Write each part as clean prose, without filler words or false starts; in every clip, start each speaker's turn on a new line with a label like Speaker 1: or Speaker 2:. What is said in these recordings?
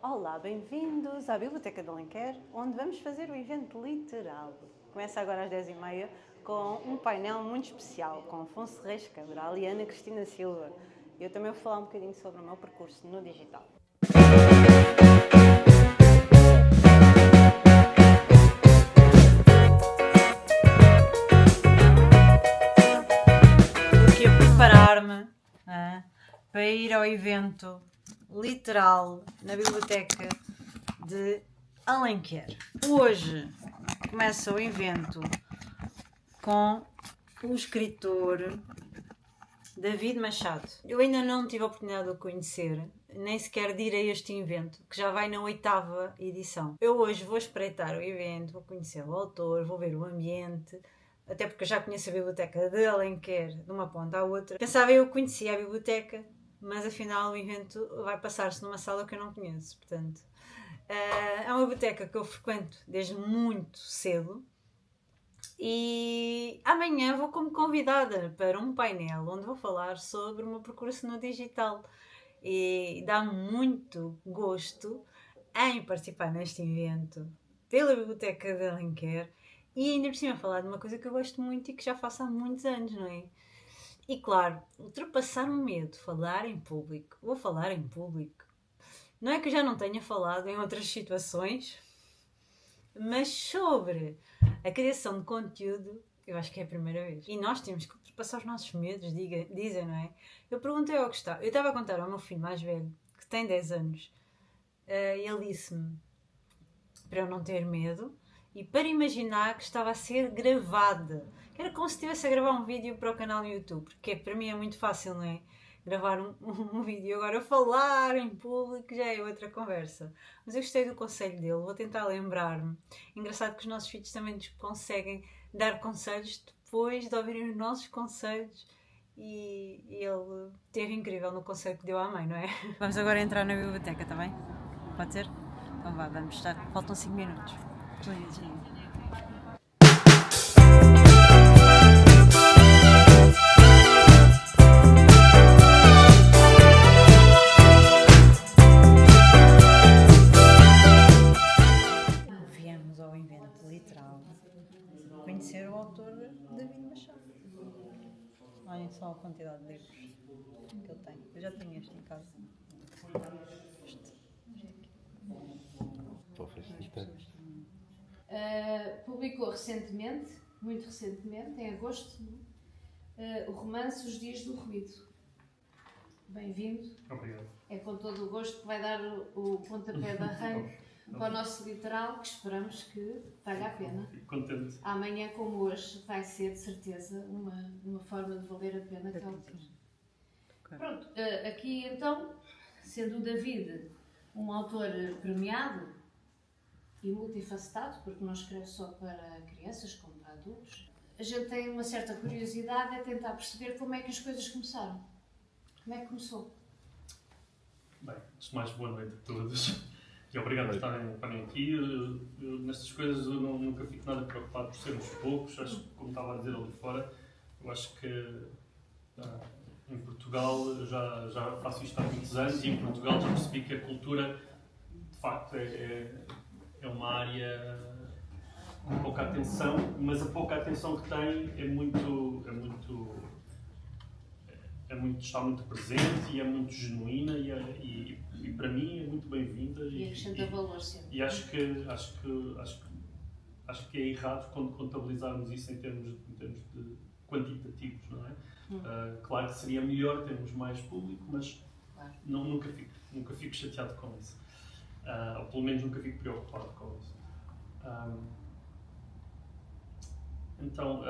Speaker 1: Olá, bem-vindos à Biblioteca de Alenquer, onde vamos fazer o evento literal. Começa agora às 10h30 com um painel muito especial com Afonso Reis Cabral e Ana Cristina Silva. Eu também vou falar um bocadinho sobre o meu percurso no digital. Estou aqui a preparar-me para ir ao evento literal na Biblioteca de Alenquer. Hoje começa o evento com o escritor David Machado. Eu ainda não tive a oportunidade de o conhecer, nem sequer de ir a este evento, que já vai na 8ª edição. Eu hoje vou espreitar o evento, vou conhecer o autor, vou ver o ambiente, até porque eu já conheço a Biblioteca de Alenquer de uma ponta à outra. Pensava eu conhecia a biblioteca, mas afinal o evento vai passar-se numa sala que eu não conheço, portanto... É uma biblioteca que eu frequento desde muito cedo e amanhã vou como convidada para um painel onde vou falar sobre o meu percurso no digital e dá muito gosto em participar neste evento pela Biblioteca de Alenquer e ainda por cima falar de uma coisa que eu gosto muito e que já faço há muitos anos, não é? E claro, ultrapassar o medo de falar em público. Vou falar em público. Não é que eu já não tenha falado em outras situações, mas sobre a criação de conteúdo, eu acho que é a primeira vez. E nós temos que ultrapassar os nossos medos, dizem, não é? Eu perguntei ao Gustavo, eu estava a contar ao meu filho mais velho, que tem 10 anos, e ele disse-me para eu não ter medo e para imaginar que estava a ser gravada. Que era como se estivesse a gravar um vídeo para o canal do YouTube, porque para mim é muito fácil, não é? Gravar um vídeo. Agora falar em público já é outra conversa. Mas eu gostei do conselho dele, vou tentar lembrar-me. Engraçado que os nossos filhos também nos conseguem dar conselhos depois de ouvirem os nossos conselhos. E ele teve incrível no conselho que deu à mãe, não é? Vamos agora entrar na biblioteca, está bem? Pode ser? Então vá, vamos estar. Faltam 5 minutos. Viemos ao evento literal conhecer o autor David Machado. Olhem só a quantidade de livros que ele tem. Eu já tenho este em casa.
Speaker 2: Publicou recentemente, muito recentemente, em agosto, o romance Os Dias do Ruído. Bem-vindo.
Speaker 3: Obrigado.
Speaker 2: É com todo o gosto que vai dar o pontapé de arranque para o nosso literal, que esperamos que valha a pena.
Speaker 3: Fico contente.
Speaker 2: Amanhã, como hoje, vai ser de certeza uma forma de valer a pena que é o ter. Pronto, aqui então, sendo o David um autor premiado e multifacetado, porque não escreve só para crianças como para adultos, a gente tem uma certa curiosidade a tentar perceber como é que as coisas começaram. Como é que começou?
Speaker 3: Bem, antes de mais, boa noite a todos. E obrigado por estarem aqui. Nestas coisas eu nunca fico nada preocupado por sermos poucos. Acho que, como estava a dizer ali fora, eu acho que em Portugal já faço isto há muitos anos e em Portugal já percebi que a cultura, de facto, é uma área com pouca atenção, mas a pouca atenção que tem está muito presente e é muito genuína e para mim é muito bem-vinda
Speaker 2: E acrescenta valor sempre.
Speaker 3: e acho que é errado quando contabilizarmos isso em termos de quantitativos, não é? Claro que seria melhor termos mais público, mas
Speaker 2: Claro.
Speaker 3: nunca fico chateado com isso. Ou pelo menos nunca fico preocupado com isso. Então,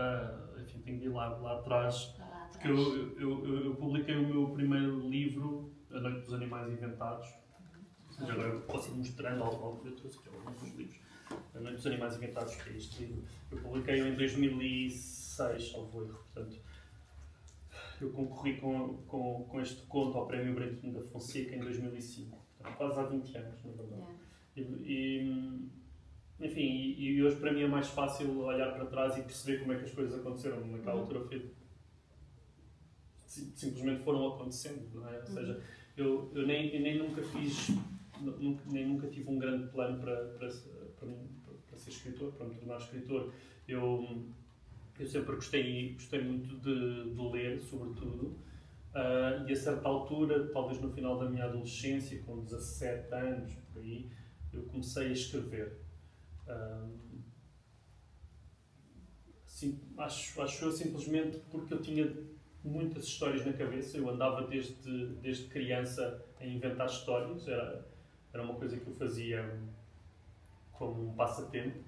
Speaker 3: enfim, tenho de ir lá atrás, porque eu publiquei o meu primeiro livro, A Noite dos Animais Inventados. Ou seja, agora eu posso ir mostrando algo que eu trouxe aqui alguns dos livros. A Noite dos Animais Inventados, que é este livro. Eu publiquei-o em 2006, salvo erro, portanto. Eu concorri com este conto ao Prémio Brento da Fonseca em 2005, portanto, quase há 20 anos, na verdade. Enfim, e hoje para mim é mais fácil olhar para trás e perceber como é que as coisas aconteceram. Naquela altura simplesmente foram acontecendo, não é? Ou seja, eu nem nunca fiz nem nunca tive um grande plano para ser escritor, para me tornar escritor. Eu sempre gostei muito de ler, sobretudo, e a certa altura, talvez no final da minha adolescência, com 17 anos, por aí, eu comecei a escrever. Acho eu simplesmente porque eu tinha muitas histórias na cabeça. Eu andava desde criança a inventar histórias. Era uma coisa que eu fazia como um passatempo.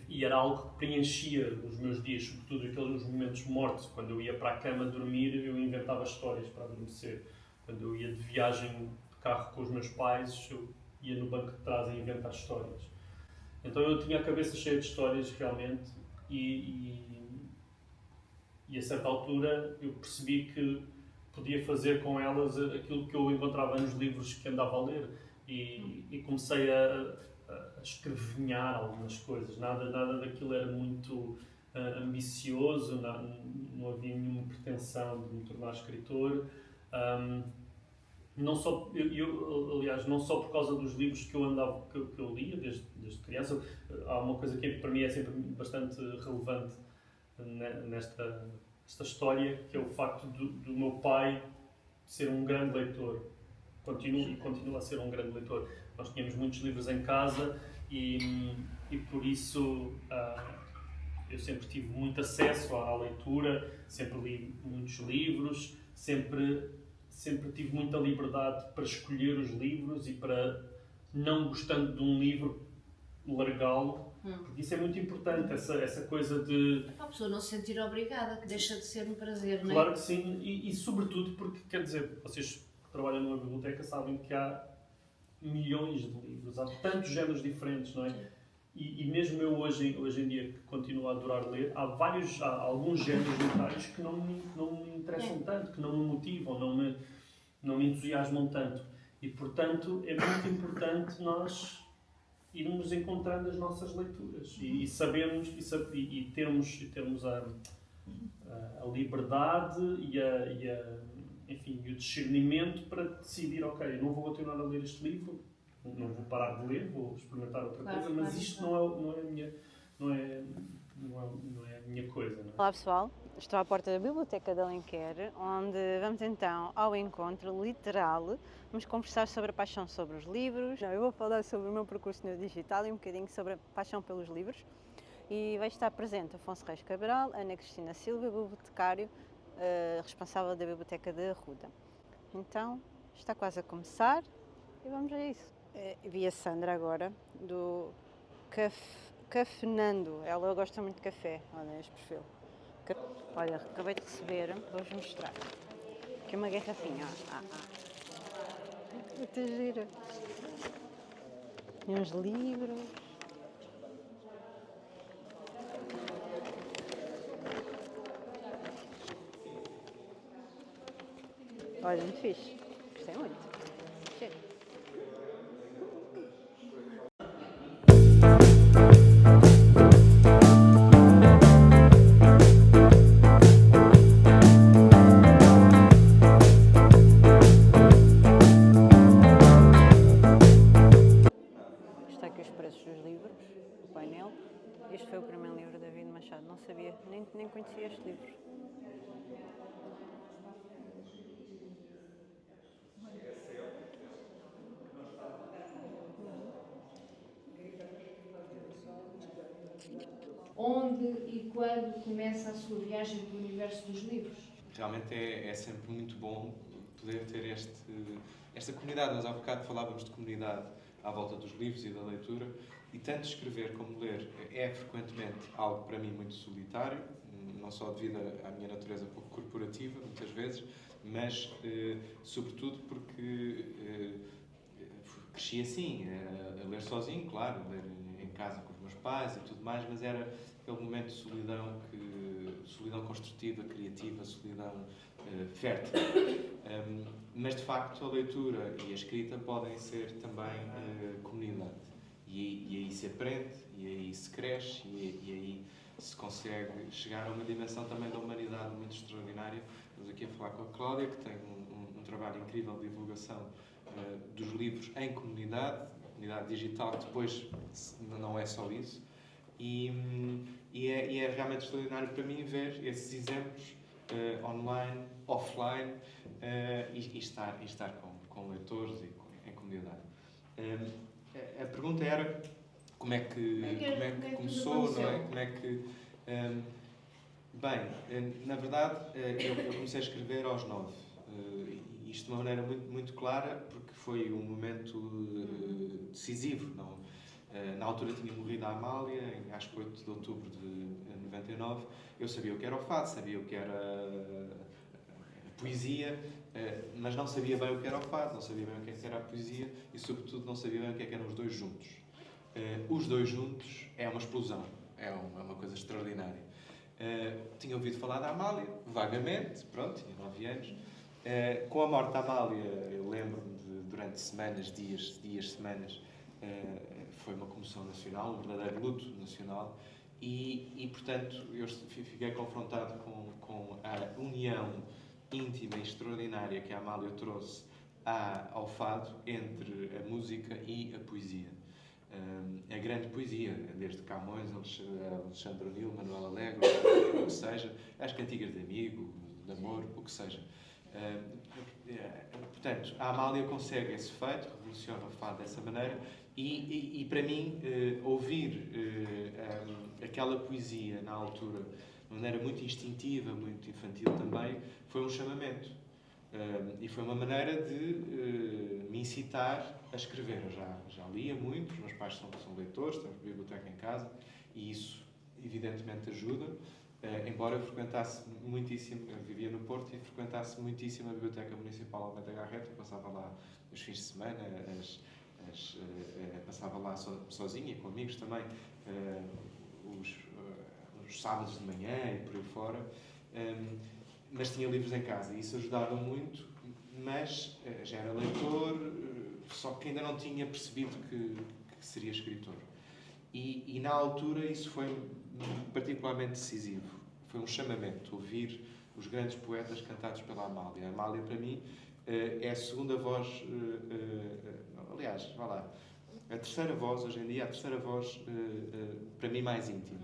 Speaker 3: E era algo que preenchia os meus dias, sobretudo aqueles momentos mortos. Quando eu ia para a cama dormir, eu inventava histórias para adormecer. Quando eu ia de viagem de carro com os meus pais, eu ia no banco de trás a inventar histórias. Então eu tinha a cabeça cheia de histórias, realmente, e a certa altura eu percebi que podia fazer com elas aquilo que eu encontrava nos livros que andava a ler. E comecei a escrevinhar algumas coisas. Nada daquilo era muito ambicioso, não havia nenhuma pretensão de me tornar escritor. Não só, aliás, não só por causa dos livros que eu lia desde criança. Há uma coisa que para mim é sempre bastante relevante nesta história, que é o facto do meu pai ser um grande leitor. Continua a ser um grande leitor. Nós tínhamos muitos livros em casa e por isso eu sempre tive muito acesso à leitura, sempre li muitos livros, sempre tive muita liberdade para escolher os livros e para, não gostando de um livro, largá-lo. Porque isso é muito importante, essa coisa de...
Speaker 2: A pessoa não se sentir obrigada, que deixa de ser um prazer, não é?
Speaker 3: Claro que sim, e sobretudo porque, quer dizer, vocês que trabalham numa biblioteca sabem que há milhões de livros, há tantos géneros diferentes, não é? E mesmo eu hoje em dia, que continuo a adorar ler, há alguns géneros literários que não me interessam tanto, que não me motivam, não me entusiasmam tanto. E, portanto, é muito importante nós irmos encontrando as nossas leituras e sabermos e termos a liberdade enfim, o discernimento para decidir, ok, eu não vou continuar a ler este livro, não vou parar de ler, vou experimentar outra coisa, mas isto não é a minha coisa. Não é?
Speaker 1: Olá pessoal, estou à porta da Biblioteca de Alenquer, onde vamos então ao encontro literal. Vamos conversar sobre a paixão sobre os livros. Eu vou falar sobre o meu percurso no digital e um bocadinho sobre a paixão pelos livros. E vai estar presente Afonso Reis Cabral, Ana Cristina Silva, bibliotecário responsável da Biblioteca de Arruda. Então, está quase a começar e vamos a isso. Vi a Sandra agora, do Cafenando. Ela gosta muito de café, olha este perfil. Olha, acabei de receber, vou-vos mostrar. Aqui uma garrafinha. Muito gira. E uns livros. Olha, muito fixe. Gostei muito. Chega. Está aqui os preços dos livros, o painel. Este foi o primeiro livro da David Machado. Não sabia, nem conhecia este livro.
Speaker 2: Onde e quando começa a sua viagem pelo universo dos livros?
Speaker 4: Realmente é sempre muito bom poder ter esta comunidade. Nós há bocado falávamos de comunidade à volta dos livros e da leitura, e tanto escrever como ler é frequentemente algo para mim muito solitário, não só devido à minha natureza pouco corporativa, muitas vezes, mas sobretudo porque cresci assim, a ler sozinho, claro, a ler em casa com os meus pais e tudo mais, mas era aquele momento de solidão, solidão construtiva, criativa, solidão fértil. Mas de facto a leitura e a escrita podem ser também comunidade. E aí se aprende, e aí se cresce, e aí se consegue chegar a uma dimensão também da humanidade muito extraordinária. Estamos aqui a falar com a Cláudia, que tem um trabalho incrível de divulgação dos livros em comunidade, comunidade digital, que depois não é só isso. E é realmente extraordinário para mim ver esses exemplos online, offline, e estar com leitores e em comunidade. A pergunta era como é que começou, não é? Como é que... na verdade, eu comecei a escrever aos 9. Isto de uma maneira muito, muito clara, porque foi um momento decisivo. Não? Na altura tinha morrido a Amália, acho que 8 de outubro de 99. Eu sabia o que era o fado, sabia o que era a poesia, mas não sabia bem o que era o fado, não sabia bem o que era a poesia e, sobretudo, não sabia bem o que eram os dois juntos. Os dois juntos é uma explosão, é uma coisa extraordinária. Tinha ouvido falar da Amália, vagamente, pronto, tinha 9 anos. Com a morte da Amália, eu lembro-me de, durante semanas, semanas, foi uma comoção nacional, um verdadeiro luto nacional, e portanto, eu fiquei confrontado com a união íntima e extraordinária que a Amália trouxe ao fado entre a música e a poesia. A grande poesia, desde Camões, Alexandre O'Neill, Manuel Alegre, o que seja, as cantigas de amigo, de amor, o que seja. Portanto, a Amália consegue esse feito, revoluciona o fado dessa maneira, e para mim, ouvir aquela poesia na altura, de maneira muito instintiva, muito infantil também, foi um chamamento. E foi uma maneira de me incitar a escrever. Eu já lia muito, os meus pais são leitores, temos biblioteca em casa, e isso evidentemente ajuda. Embora eu frequentasse muitíssimo, eu vivia no Porto e frequentasse muitíssimo a Biblioteca Municipal Almeida Garrett, eu passava lá os fins de semana, passava lá sozinho e com amigos também, os sábados de manhã e por aí fora, mas tinha livros em casa e isso ajudava muito, mas já era leitor, só que ainda não tinha percebido que seria escritor. E na altura isso foi particularmente decisivo. Foi um chamamento, ouvir os grandes poetas cantados pela Amália. A Amália, para mim, é a segunda voz, aliás, vá lá, a terceira voz, hoje em dia, a terceira voz, para mim, mais íntima.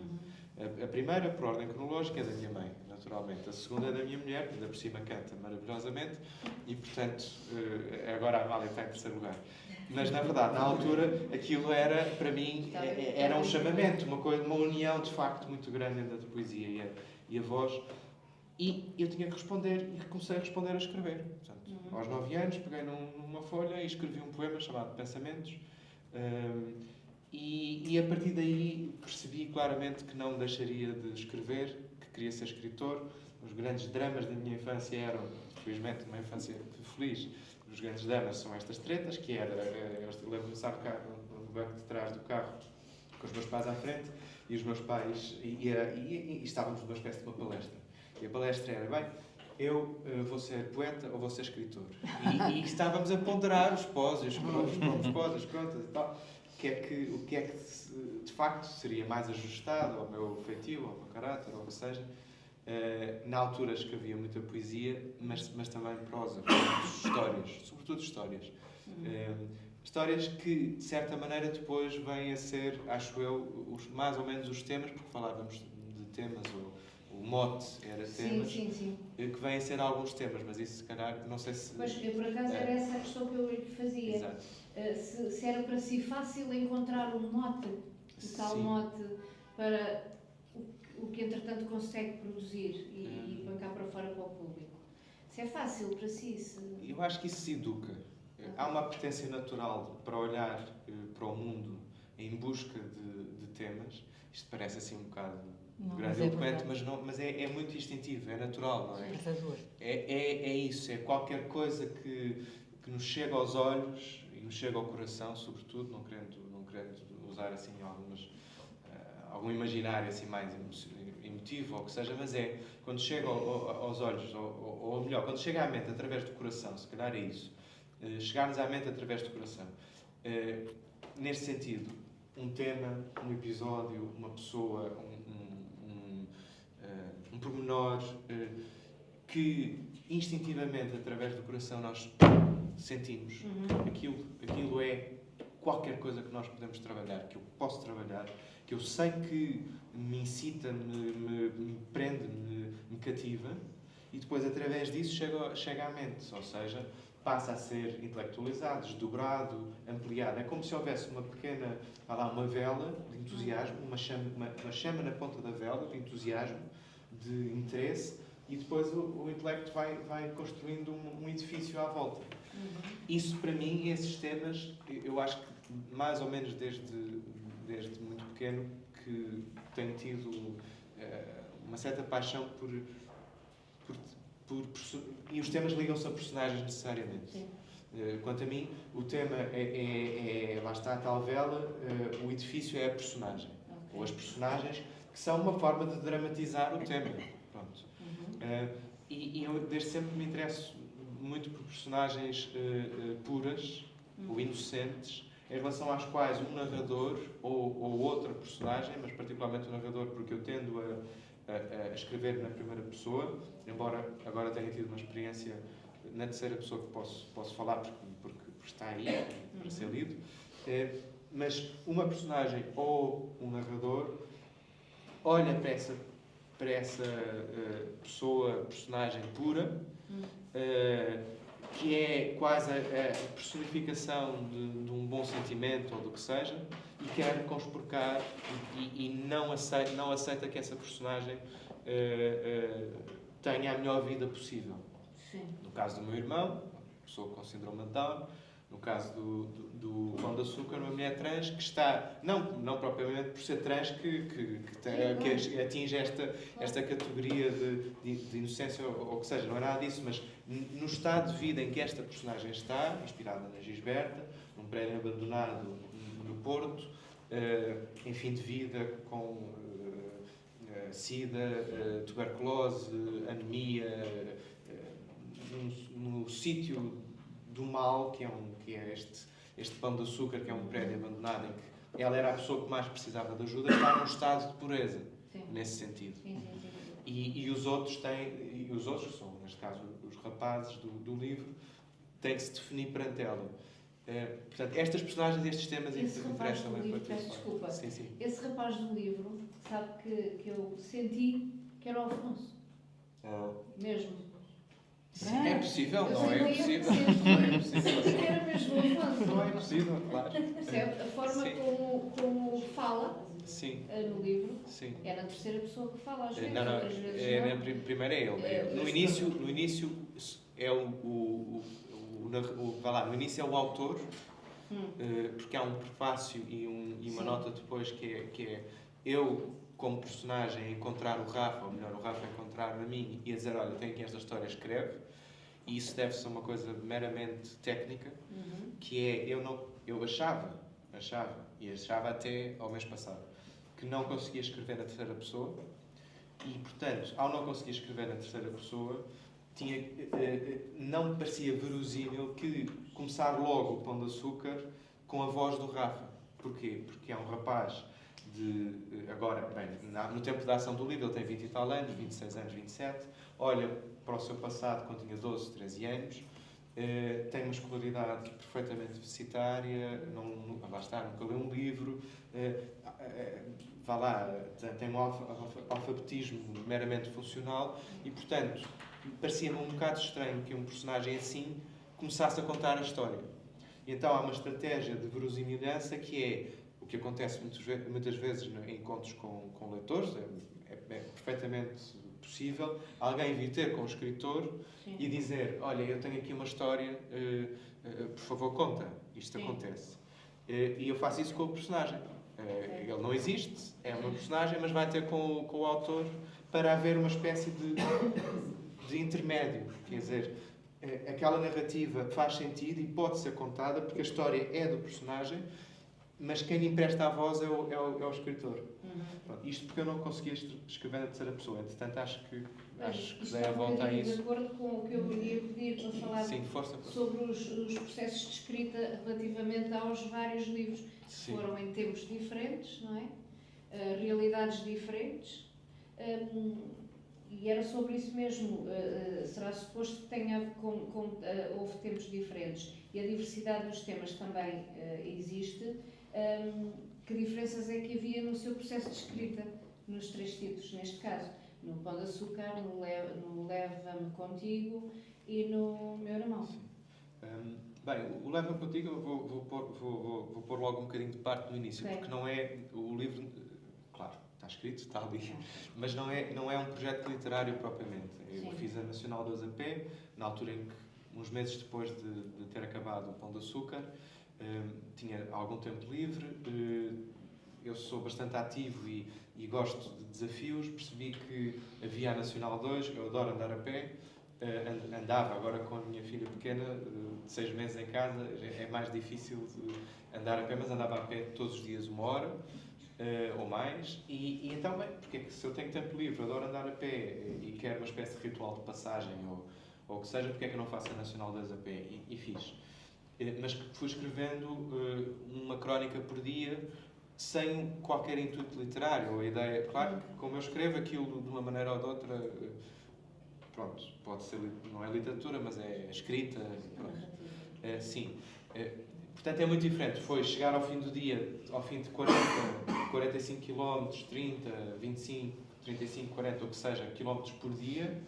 Speaker 4: A primeira, por ordem cronológica, é da minha mãe, naturalmente. A segunda é da minha mulher, que ainda por cima canta maravilhosamente, e, portanto, agora a Amália está em terceiro lugar. Mas, na verdade, na altura, aquilo era, para mim, era um chamamento, uma união, de facto, muito grande entre a poesia e a voz. E eu tinha que responder, e comecei a responder a escrever. Portanto, aos 9 anos, peguei numa folha e escrevi um poema chamado Pensamentos. E a partir daí percebi claramente que não deixaria de escrever, que queria ser escritor. Os grandes dramas da minha infância eram, felizmente, uma infância feliz. Os grandes dramas são estas tretas, que era, eu lembro-me de estar no banco de trás do carro, com os meus pais à frente, e os meus pais, e estávamos numa espécie de uma palestra. E a palestra era, bem, eu vou ser poeta ou vou ser escritor? E estávamos a ponderar os pós e os contras, as contas e tal. O que é que de facto seria mais ajustado ao meu feitio, ao meu caráter, ou o que seja. Na altura escrevia muita poesia, mas também prosa, histórias, sobretudo histórias. Histórias que, de certa maneira, depois vêm a ser, acho eu, mais ou menos os temas, porque falávamos de temas, o mote era temas,
Speaker 2: sim.
Speaker 4: Que vêm a ser alguns temas, mas isso, se calhar, não sei se...
Speaker 2: Pois, por acaso, era essa a questão que eu lhe fazia.
Speaker 4: Exato.
Speaker 2: Se era para si fácil encontrar um mote, tal mote, para o que, entretanto, consegue produzir e bancar para fora para o público. Se é fácil para si?
Speaker 4: Eu acho que isso se educa. Há uma apetência natural para olhar para o mundo em busca de temas. Isto parece assim um bocado grandiloquente, mas é muito instintivo, é natural, não é? É isso, é qualquer coisa que nos chega aos olhos e nos chega ao coração, sobretudo, não querendo usar assim algum imaginário assim mais emotivo ou o que seja, mas é quando chega aos olhos, ou melhor, quando chega à mente através do coração, se calhar é isso. Chegar-nos à mente através do coração. Neste sentido, um tema, um episódio, uma pessoa, um pormenor que instintivamente através do coração nós sentimos. Aquilo é qualquer coisa que nós podemos trabalhar, que eu posso trabalhar, que eu sei que me incita, me prende, me cativa, e depois, através disso, chega à mente. Ou seja, passa a ser intelectualizado, desdobrado, ampliado. É como se houvesse uma pequena, uma vela de entusiasmo, uma chama na ponta da vela de entusiasmo, de interesse, e depois o intelecto vai construindo um edifício à volta. Isso, para mim, esses temas, eu acho que mais ou menos desde muito pequeno que tenho tido uma certa paixão e os temas ligam-se a personagens necessariamente.
Speaker 2: Sim.
Speaker 4: Quanto a mim, o tema lá está a tal vela, o edifício é a personagem. Okay. Ou as personagens, que são uma forma de dramatizar o tema. Pronto. E eu desde sempre me interesso muito por personagens puras ou inocentes, em relação às quais um narrador ou outra personagem, mas particularmente o narrador, porque eu tendo a escrever na primeira pessoa, embora agora tenha tido uma experiência na terceira pessoa que posso falar porque está aí para ser lido, mas uma personagem ou um narrador olha para essa personagem pura, que é quase a personificação de um bom sentimento ou do que seja, e quer conspurcar e não aceita que essa personagem tenha a melhor vida possível.
Speaker 2: Sim.
Speaker 4: No caso do meu irmão, pessoa com síndrome de Down, no caso do Pão de Açúcar, uma mulher trans que está, não propriamente por ser trans, que atinge esta categoria de inocência ou que seja, não é nada disso, mas no estado de vida em que esta personagem está, inspirada na Gisberta, num prédio abandonado no Porto, em fim de vida, com sida, tuberculose, anemia, no sítio do mal, que é este Pão de Açúcar, que é um prédio abandonado em que ela era a pessoa que mais precisava de ajuda, está num estado de pureza. Sim. Nesse sentido. Sim. E os outros que são, neste caso, os rapazes do livro, têm que se definir perante ela. Portanto, estas personagens, estes temas interessam muito.
Speaker 2: Desculpa.
Speaker 4: Sim.
Speaker 2: Esse rapaz do livro, sabe que eu senti que era o Afonso. Mesmo.
Speaker 4: Sim, é possível, não é possível. Não é possível.
Speaker 2: Era mesmo o Afonso.
Speaker 4: Não é possível, claro.
Speaker 2: Percebe? A forma como fala no livro é na terceira pessoa que fala, às vezes.
Speaker 4: Não. Primeiro é ele. No início é no início é o autor, porque há um prefácio e uma nota depois que é eu, como personagem, a encontrar o Rafa, ou melhor, o Rafa a encontrar-me a mim e a dizer, olha, tenho aqui esta história, escreve. E isso deve-se a uma coisa meramente técnica, que é, eu achava até ao mês passado, que não conseguia escrever na terceira pessoa, e, portanto, ao não conseguir escrever na terceira pessoa, não me parecia verosímil que começar logo o Pão de Açúcar com a voz do Rafa. Porquê? Porque é um rapaz agora, no tempo da ação do livro, ele tem 20 e tal anos, 26 anos, 27, olha para o seu passado quando tinha 12, 13 anos, tem uma escolaridade perfeitamente deficitária, nunca leu um livro, tem um alfabetismo meramente funcional e, portanto, parecia-me um bocado estranho que um personagem assim começasse a contar a história. E então há uma estratégia de verosimilhança que é o que acontece muitas vezes em encontros com leitores, é perfeitamente possível alguém vir ter com o escritor e dizer, olha, eu tenho aqui uma história, por favor conta, isto acontece. E eu faço isso com o personagem. Ele não existe, é uma personagem, mas vai ter com o autor para haver uma espécie de intermédio. Quer dizer, aquela narrativa faz sentido e pode ser contada porque a história é do personagem, mas quem lhe empresta a voz é o escritor. Pronto, isto porque eu não conseguia escrever na terceira pessoa. Entretanto, acho que dei a volta a isso.
Speaker 2: De acordo com o que eu ia pedir para falar sobre os processos de escrita relativamente aos vários livros que foram em tempos diferentes, não é? Realidades diferentes. E era sobre isso mesmo. Será suposto que houve tempos diferentes. e a diversidade dos temas também existe, que diferenças é que havia no seu processo de escrita, nos 3 títulos, neste caso? No Pão de Açúcar, no Leva-me Contigo e no Meu Irmão.
Speaker 4: Bem, o Leva-me Contigo eu vou pôr logo um bocadinho de parte no início, porque não é o livro, claro, está escrito, está ali, mas não é um projeto literário propriamente. Eu fiz a Nacional 2 a pé, na altura em que, uns meses depois de ter acabado o Pão de Açúcar, tinha algum tempo livre, eu sou bastante ativo e gosto de desafios, percebi que havia a Nacional 2, eu adoro andar a pé, andava agora com a minha filha pequena, de 6 meses em casa, é mais difícil andar a pé, mas andava a pé todos os dias 1 hora ou mais, e então, bem, porque é que se eu tenho tempo livre, adoro andar a pé e quero uma espécie de ritual de passagem ou o que seja, porque é que eu não faço a Nacional 2 a pé? E fiz. Mas fui escrevendo uma crónica por dia, sem qualquer intuito literário, ou a ideia, claro que como eu escrevo aquilo de uma maneira ou de outra, pronto, pode ser, não é literatura, mas é escrita, pronto. Sim. Portanto, é muito diferente. Foi chegar ao fim do dia, ao fim de 40, 45 km, 30, 25, 35, 40, o que seja, quilómetros por dia,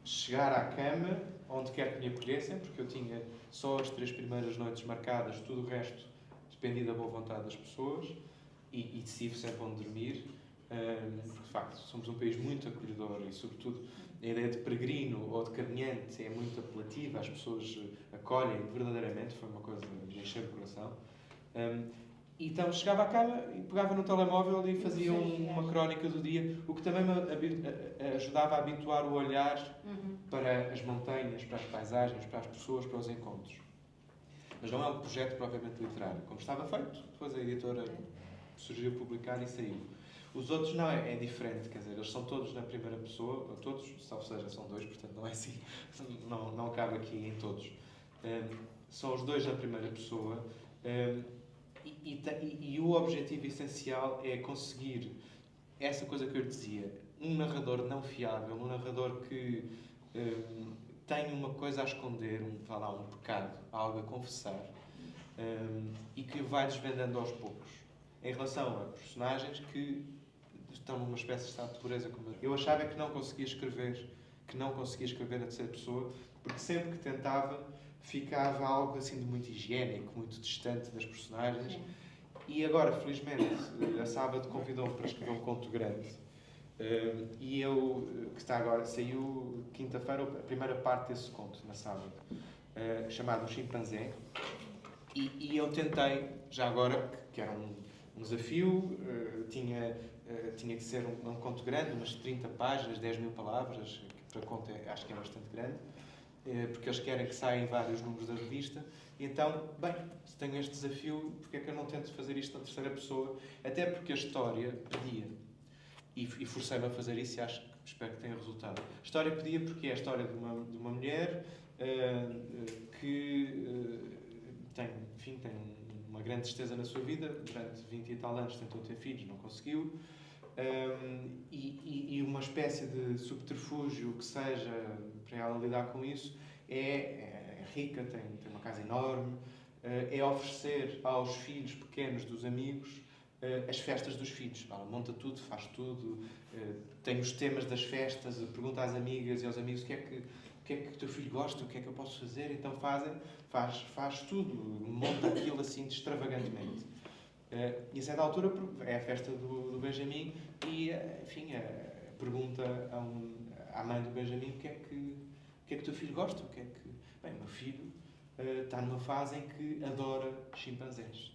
Speaker 4: chegar à cama, onde quer que me acolhessem, porque eu tinha só as 3 primeiras noites marcadas, tudo o resto dependia da boa vontade das pessoas, e decidi sempre onde dormir, porque de facto somos um país muito acolhedor e sobretudo a ideia de peregrino ou de caminhante é muito apelativa, as pessoas acolhem verdadeiramente, foi uma coisa de encher o coração. Então chegava à cama e pegava no telemóvel e fazia uma crónica do dia, o que também me ajudava a habituar o olhar para as montanhas, para as paisagens, para as pessoas, para os encontros. Mas não é um projeto propriamente literário. Como estava feito, depois a editora surgiu publicar e saiu. Os outros não, é diferente, quer dizer, eles são todos na primeira pessoa, todos, salvo seja, são 2, portanto não é assim, não cabe aqui em todos. São os 2 na primeira pessoa, e o objetivo essencial é conseguir essa coisa que eu lhe dizia, um narrador não fiável, um narrador que tem uma coisa a esconder, um pecado, algo a confessar, e que vai desvendando aos poucos. Em relação a personagens que estão numa espécie de estado de pureza, como eu achava que não conseguia escrever a terceira pessoa, porque sempre que tentava ficava algo assim de muito higiênico, muito distante das personagens. Sim. E agora, felizmente, a Sábado convidou-me para escrever um conto grande. E eu, que está agora, saiu quinta-feira a primeira parte desse conto, na Sábado, chamado O Chimpanzé. E eu tentei, já agora, que era um desafio, tinha que ser um conto grande, umas 30 páginas, 10.000 palavras, que para conto acho que é bastante grande, porque eles querem que saia em vários números da revista. E então, bem, se tenho este desafio, porque é que eu não tento fazer isto na terceira pessoa? Até porque a história pedia. E forcei-me a fazer isso e espero que tenha resultado. A história pedia porque é a história de uma mulher que tem uma grande tristeza na sua vida, durante 20 e tal anos tentou ter filhos, não conseguiu, e uma espécie de subterfúgio que seja para ela lidar com isso é rica, tem uma casa enorme, é oferecer aos filhos pequenos dos amigos as festas dos filhos. Ela monta tudo, faz tudo, tem os temas das festas, pergunta às amigas e aos amigos o que é que o teu filho gosta, o que é que eu posso fazer, então faz tudo, monta aquilo assim extravagantemente. E a certa altura é a festa do Benjamin e, enfim, pergunta à mãe do Benjamin o que é que o teu filho gosta, Bem, o meu filho está numa fase em que adora chimpanzés.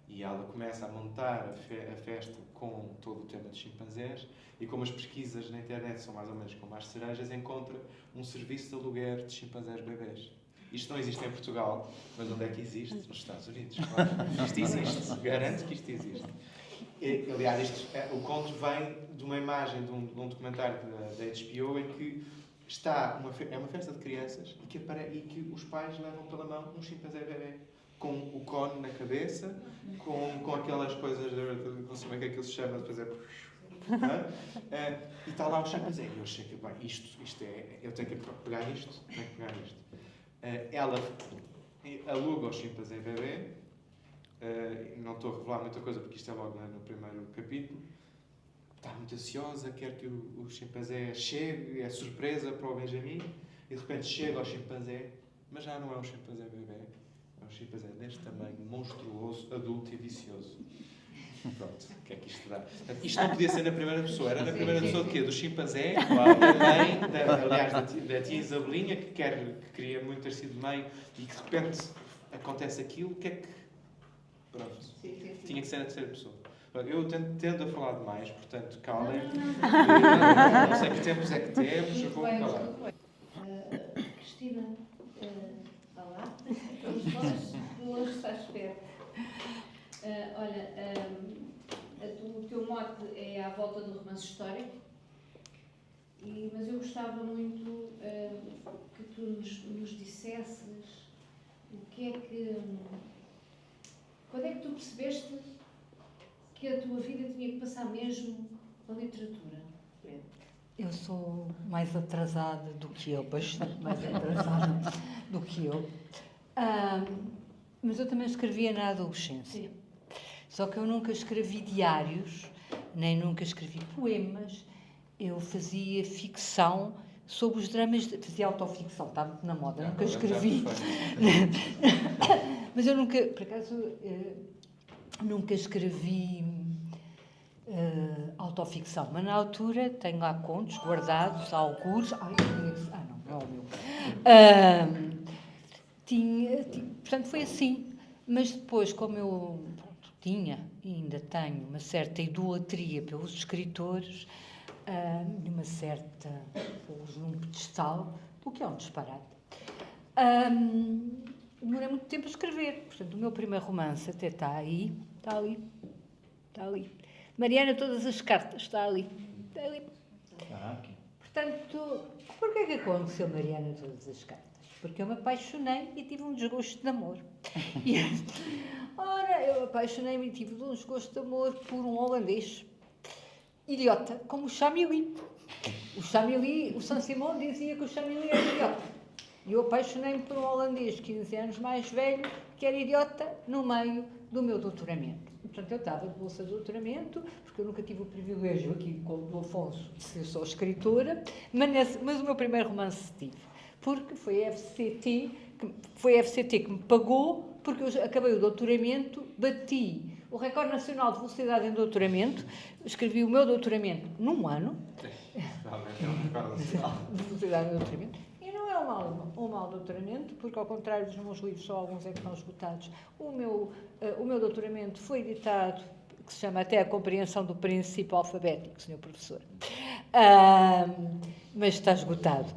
Speaker 4: E ela começa a montar a festa com todo o tema de chimpanzés e como as pesquisas na internet são mais ou menos como as cerejas, encontra um serviço de aluguer de chimpanzés bebés. Isto não existe em Portugal, mas onde é que existe? Nos Estados Unidos, claro. Isto existe, garanto que isto existe. Aliás, o conto vem de uma imagem de um documentário da HBO em que é uma festa de crianças e que os pais levam pela mão um chimpanzé bebê com o cone na cabeça, com aquelas coisas, não sei como é que aquilo se chama, de fazer... e está lá o chimpanzé. E eu achei que, bem, isto é... Eu tenho que pegar nisto. Ela aluga o chimpanzé bebê. Não estou a revelar muita coisa porque isto é logo no primeiro capítulo. Está muito ansiosa, quer que o chimpanzé chegue, é surpresa para o Benjamin, e de repente chega ao chimpanzé, mas já não é um chimpanzé bebê, é um chimpanzé deste tamanho, monstruoso, adulto e vicioso. Pronto, o que é que isto dá? Portanto, isto não podia ser na primeira pessoa, era na primeira pessoa de quê? Do chimpanzé, da mãe, aliás, da tia Isabelinha, que queria muito ter sido mãe, e que de repente acontece aquilo, o que é que... Pronto, tinha que ser na terceira pessoa. Eu tendo a falar demais, portanto, calem. Não sei que tempos é que temos, eu vou calar.
Speaker 2: Cristina, olá. Tu hoje estás perto. Olha, o teu mote é à volta do romance histórico, mas eu gostava muito que tu nos dissesses o que é que... Quando é que tu percebeste que a tua vida tinha que passar mesmo pela literatura?
Speaker 5: Eu sou mais atrasada do que eu, bastante mais atrasada do que eu. Mas eu também escrevia na adolescência. Sim. Só que eu nunca escrevi diários, nem nunca escrevi poemas. Eu fazia ficção sobre os dramas, fazia autoficção, está muito na moda, nunca escrevi. Mas eu nunca, por acaso, nunca escrevi autoficção, mas na altura tenho lá contos guardados, algures. Não é o meu. Portanto, foi assim. Mas depois, como eu tinha e ainda tenho uma certa idolatria pelos escritores, uma certa pô-los num pedestal, o que é um disparate. Demorei muito tempo a escrever. Portanto, o meu primeiro romance até está ali. Mariana, todas as cartas, está ali. Portanto, porquê que aconteceu Mariana, todas as cartas? Porque eu me apaixonei e tive um desgosto de amor. Eu apaixonei-me e tive um desgosto de amor por um holandês idiota, como o Chamilly. O Saint-Simon dizia que o Chamilly era idiota. E eu apaixonei-me por um holandês 15 anos mais velho, que era idiota, no meio do meu doutoramento. Portanto, eu estava de bolsa de doutoramento, porque eu nunca tive o privilégio aqui, como do Afonso, de ser só escritora, mas o meu primeiro romance tive. Porque foi a FCT que me pagou, porque eu acabei o doutoramento, bati o recorde nacional de velocidade em doutoramento, escrevi o meu doutoramento num ano. De velocidade em doutoramento. E não é um mau doutoramento, porque ao contrário dos meus livros, só alguns é que estão esgotados. O meu doutoramento foi editado, que se chama até A Compreensão do Princípio Alfabético, Sr. Professor. Mas está esgotado.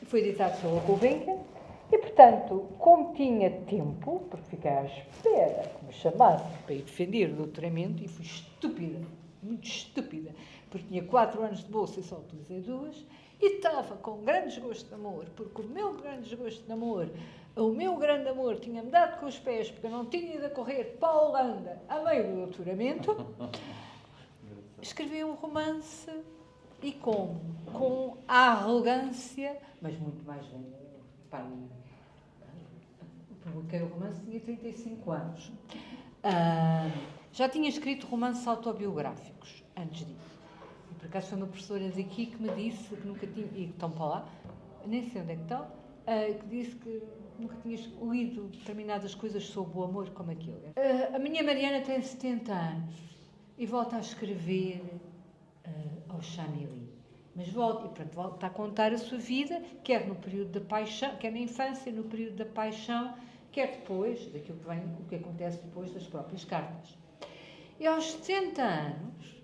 Speaker 5: Foi editado pela Gulbenkian e, portanto, como tinha tempo, porque fiquei à espera que me chamasse para ir defender o doutoramento, e fui estúpida, muito estúpida, porque tinha 4 anos de bolsa e só utilizei 2, e estava com grande desgosto de amor, porque o meu grande desgosto de amor, o meu grande amor tinha-me dado com os pés, porque eu não tinha ido a correr para a Holanda a meio do doutoramento, escrevi um romance. E com a arrogância, mas muito mais velha. Publiquei o romance, tinha 35 anos. Já tinha escrito romances autobiográficos antes disso. E por acaso foi uma professora daqui que me disse que nunca tinha, e que estão para lá, nem sei onde é que estão, que disse que nunca tinha lido determinadas coisas sobre o amor como aquilo. A minha Mariana tem 70 anos e volta a escrever ao Chamilly, mas volta a contar a sua vida, quer no período da paixão, quer na infância, no período da paixão, quer depois, daquilo que vem, o que acontece depois das próprias cartas. E aos 70 anos,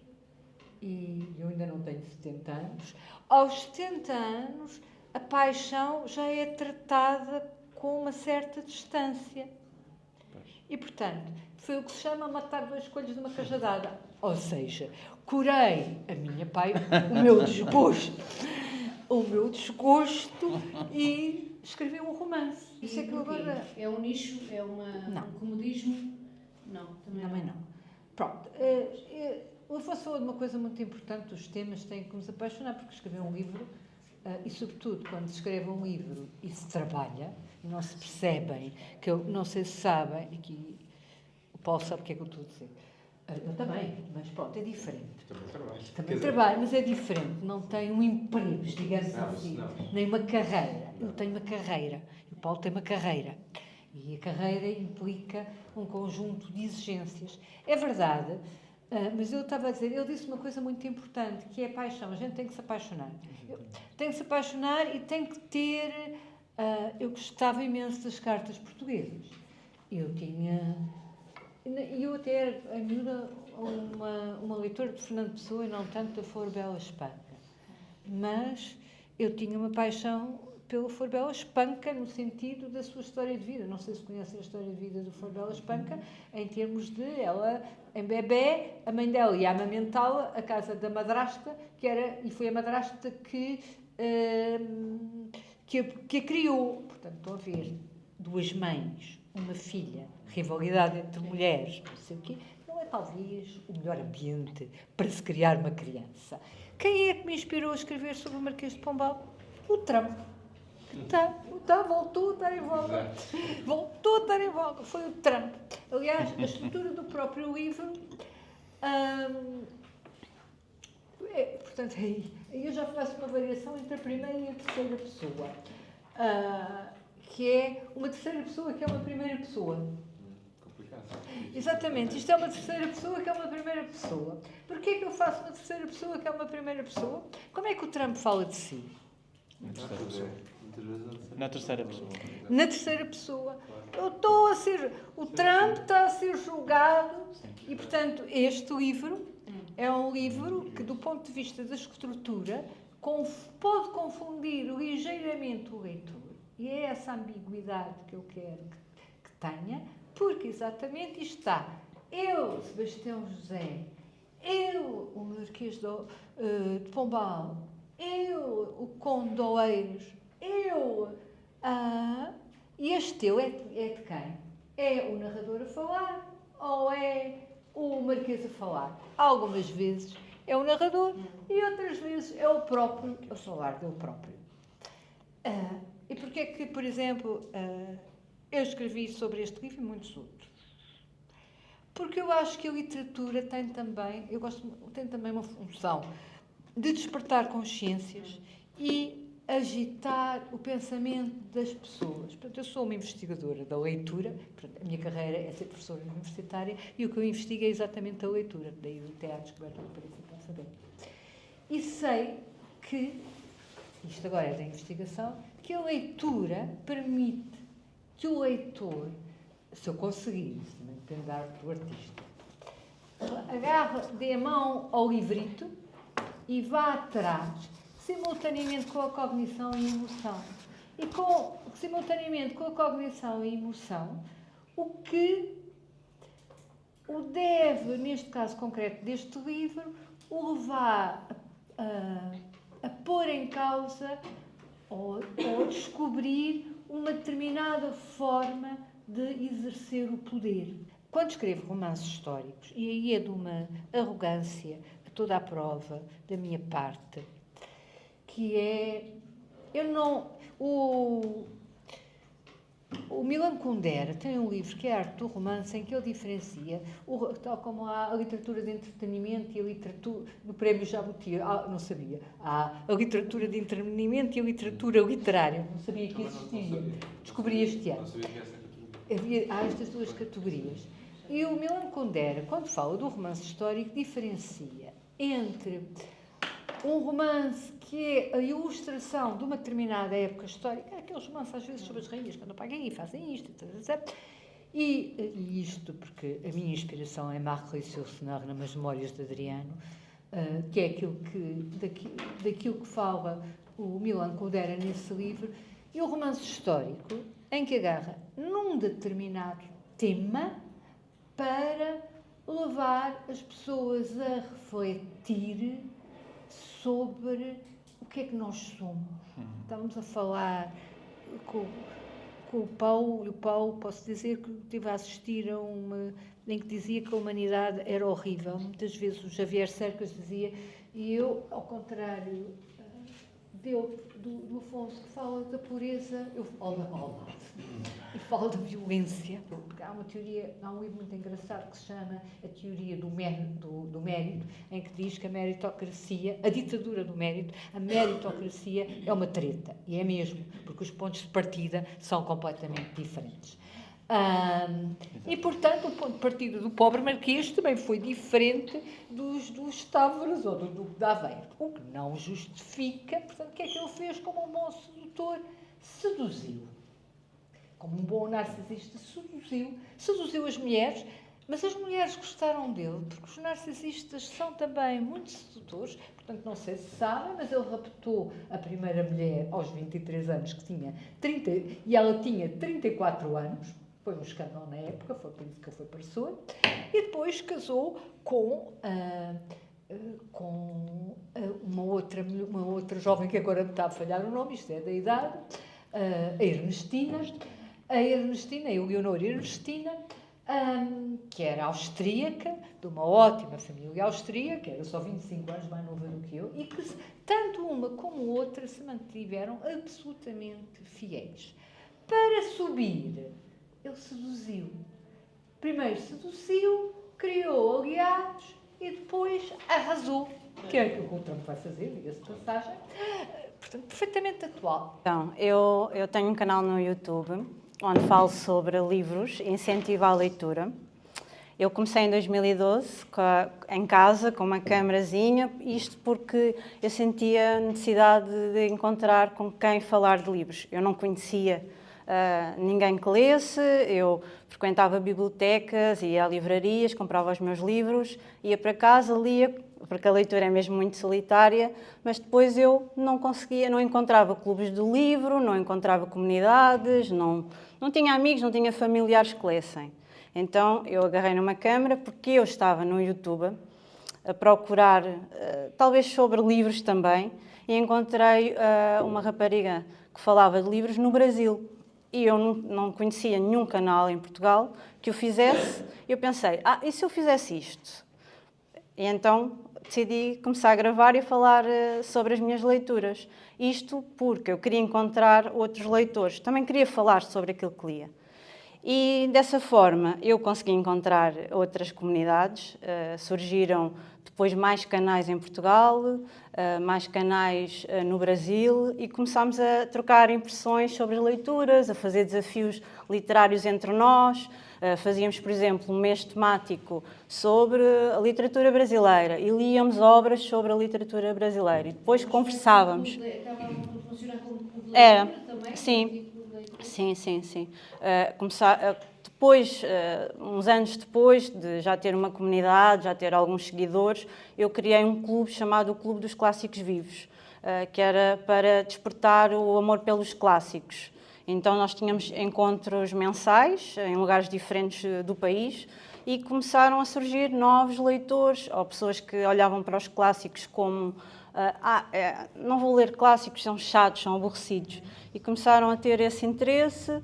Speaker 5: e eu ainda não tenho 70 anos, aos 70 anos a paixão já é tratada com uma certa distância. E, portanto, foi o que se chama matar 2 coelhos de uma cajadada. Ou seja, curei o meu desgosto e escrevi um romance. Isso é que eu agora...
Speaker 2: É um nicho? É um comodismo? Não, também não.
Speaker 5: Pronto. O Afonso falou de uma coisa muito importante, os temas têm que nos apaixonar, porque escrever um livro e sobretudo quando se escreve um livro e se trabalha, não se percebem, que eu não sei se sabem, aqui o Paulo sabe o que é que eu estou a dizer. Eu também, mas pronto, é diferente. Também trabalho, mas é diferente. Não tem um emprego, digamos assim, nem uma carreira. Eu tenho uma carreira, e o Paulo tem uma carreira. E a carreira implica um conjunto de exigências. É verdade, mas eu estava a dizer, ele disse uma coisa muito importante, que é a paixão. A gente tem que se apaixonar. Tem que se apaixonar e tem que ter... eu gostava imenso das cartas portuguesas. Eu tinha... E eu até era, em miúda, uma leitora de Fernando Pessoa e não tanto da Flor Bela Espanca. Mas eu tinha uma paixão pela Flor Bela Espanca no sentido da sua história de vida. Não sei se conhecem a história de vida do Flor Bela Espanca, em termos de ela, em bebé, a mãe dela ia amamentá-la à casa da madrasta, e foi a madrasta que a criou. Portanto, estão a ver duas mães, uma filha, rivalidade entre mulheres, não sei o quê, não é talvez o melhor ambiente para se criar uma criança. Quem é que me inspirou a escrever sobre o Marquês de Pombal? O Trump. Voltou a estar em voga. Voltou a estar em voga. Foi o Trump. Aliás, a estrutura do próprio livro... portanto, aí eu já faço uma variação entre a primeira e a terceira pessoa. Que é uma terceira pessoa que é uma primeira pessoa.
Speaker 4: Complicado.
Speaker 5: Exatamente, isto é uma terceira pessoa que é uma primeira pessoa. Porquê que eu faço uma terceira pessoa que é uma primeira pessoa? Como é que o Trump fala de si?
Speaker 6: Na terceira pessoa.
Speaker 5: Na terceira pessoa. Eu estou a ser... O Trump está a ser julgado e, portanto, este livro é um livro que, do ponto de vista da estrutura, pode confundir ligeiramente o leitor. E é essa ambiguidade que eu quero que tenha, porque exatamente isto está. Eu, Sebastião José, eu, o Marquês de Pombal, eu, o Conde de Oeiros, eu... E este eu é de quem? É o narrador a falar ou é o Marquês a falar? Algumas vezes é o narrador e outras vezes é o próprio a falar dele próprio. E porquê que, por exemplo, eu escrevi sobre este livro e muitos outros? Porque eu acho que a literatura tem também uma função de despertar consciências e agitar o pensamento das pessoas. Portanto, eu sou uma investigadora da leitura, portanto, a minha carreira é ser professora universitária e o que eu investigo é exatamente a leitura, daí o teatro descoberto do Príncipe Saber. E sei que, isto agora é da investigação, que a leitura permite que o leitor, se eu conseguir, isso também depende da arte do artista, dê a mão ao livrito e vá atrás, simultaneamente com a cognição e a emoção. E simultaneamente com a cognição e a emoção, o que o deve, neste caso concreto deste livro, o levar a pôr em causa ou descobrir uma determinada forma de exercer o poder. Quando escrevo romances históricos, e aí é de uma arrogância a toda a prova da minha parte, que é... O Milan Kundera tem um livro que é a Arte do Romance, em que ele diferencia, tal como há a literatura de entretenimento e a literatura do Prémio Jabuti, não sabia, há a literatura de entretenimento e a literatura literária, não sabia que existia, descobri este ano. Há estas duas categorias. E o Milan Kundera, quando fala do romance histórico, diferencia entre um romance que é a ilustração de uma determinada época histórica, aqueles romances às vezes sobre as rainhas que andam para aqui e fazem isto, etc. E isto porque a minha inspiração é Marc Yourcenar nas Memórias de Adriano, que é daquilo que fala o Milan Kundera nesse livro, e o romance histórico em que agarra num determinado tema para levar as pessoas a refletir sobre o que é que nós somos. Estávamos a falar com o Paulo, e o Paulo, posso dizer que estive a assistir a uma em que dizia que a humanidade era horrível. Muitas vezes o Javier Cercas dizia, e eu, ao contrário do Afonso, que fala da pureza ou da maldade, e fala da violência. Porque há um livro muito engraçado que se chama A Teoria do Mérito, em que diz que a meritocracia, a ditadura do mérito, a meritocracia é uma treta, e é mesmo, porque os pontos de partida são completamente diferentes. E, portanto, o ponto de partida do pobre marquês também foi diferente dos Távoras ou do Duque de Aveiro. O que não justifica, portanto, o que é que ele fez como um bom sedutor? Seduziu. Como um bom narcisista, seduziu as mulheres, mas as mulheres gostaram dele, porque os narcisistas são também muito sedutores, portanto, não sei se sabem, mas ele raptou a primeira mulher aos 23 anos, que tinha 30, e ela tinha 34 anos. Foi um escândalo na época, foi por isso que ele foi professor. E depois casou com uma outra jovem, que agora me está a falhar o nome, isto é da idade, a Ernestina, Eleonora Ernestina, que era austríaca, de uma ótima família austríaca, era só 25 anos mais nova do que eu, e que tanto uma como outra se mantiveram absolutamente fiéis. Para subir, ele seduziu. Primeiro seduziu, criou aliados e depois arrasou. Que é aquilo que o Trump vai fazer, diga-se de passagem. Portanto, perfeitamente atual.
Speaker 1: Então, eu tenho um canal no YouTube onde falo sobre livros e incentivo à leitura. Eu comecei em 2012, em casa, com uma câmarazinha, isto porque eu sentia a necessidade de encontrar com quem falar de livros. Eu não conhecia ninguém que lesse, eu frequentava bibliotecas, ia a livrarias, comprava os meus livros, ia para casa, lia, porque a leitura é mesmo muito solitária, mas depois eu não encontrava clubes do livro, não encontrava comunidades, não tinha amigos, não tinha familiares que lessem. Então eu agarrei numa câmara, porque eu estava no YouTube a procurar, talvez sobre livros também, e encontrei uma rapariga que falava de livros no Brasil. E eu não conhecia nenhum canal em Portugal que o fizesse. Eu pensei, e se eu fizesse isto? E então decidi começar a gravar e a falar sobre as minhas leituras. Isto porque eu queria encontrar outros leitores. Também queria falar sobre aquilo que lia. E dessa forma eu consegui encontrar outras comunidades. Surgiram depois mais canais em Portugal, mais canais no Brasil, e começámos a trocar impressões sobre as leituras, a fazer desafios literários entre nós. Fazíamos, por exemplo, um mês temático sobre a literatura brasileira e líamos obras sobre a literatura brasileira e depois conversávamos.
Speaker 2: Estava a funcionar como clube de
Speaker 1: Era,
Speaker 2: leitura também?
Speaker 1: sim. Sim. Depois, uns anos depois de já ter uma comunidade, já ter alguns seguidores, eu criei um clube chamado o Clube dos Clássicos Vivos, que era para despertar o amor pelos clássicos. Então nós tínhamos encontros mensais em lugares diferentes do país e começaram a surgir novos leitores ou pessoas que olhavam para os clássicos como não vou ler clássicos, são chatos, são aborrecidos. E começaram a ter esse interesse.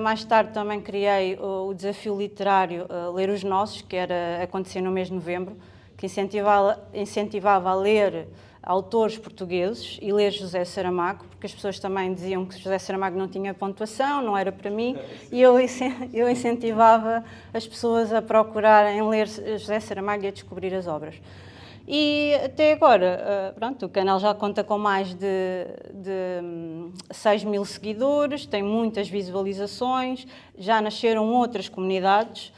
Speaker 1: Mais tarde também criei o desafio literário Ler os Nossos, que acontecia no mês de novembro, que incentivava a ler autores portugueses e ler José Saramago, porque as pessoas também diziam que José Saramago não tinha pontuação, não era para mim, e eu incentivava as pessoas a procurarem ler José Saramago e a descobrir as obras. E até agora, o canal já conta com mais de 6 mil seguidores, tem muitas visualizações, já nasceram outras comunidades,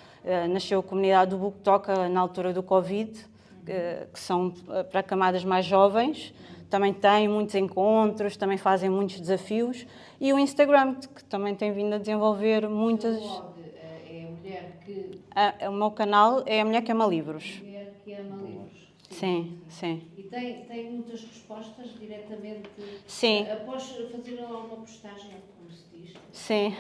Speaker 1: nasceu a comunidade do BookTok na altura do Covid, que são para camadas mais jovens, também tem muitos encontros, também fazem muitos desafios, e o Instagram, que também tem vindo a desenvolver muitas...
Speaker 2: É a mulher que...
Speaker 1: O meu canal é A Mulher que Ama Livros.
Speaker 2: A mulher que ama livros.
Speaker 1: Sim.
Speaker 2: E tem muitas respostas diretamente?
Speaker 1: Sim.
Speaker 2: Após fazer alguma postagem, como se diz?
Speaker 1: Sim.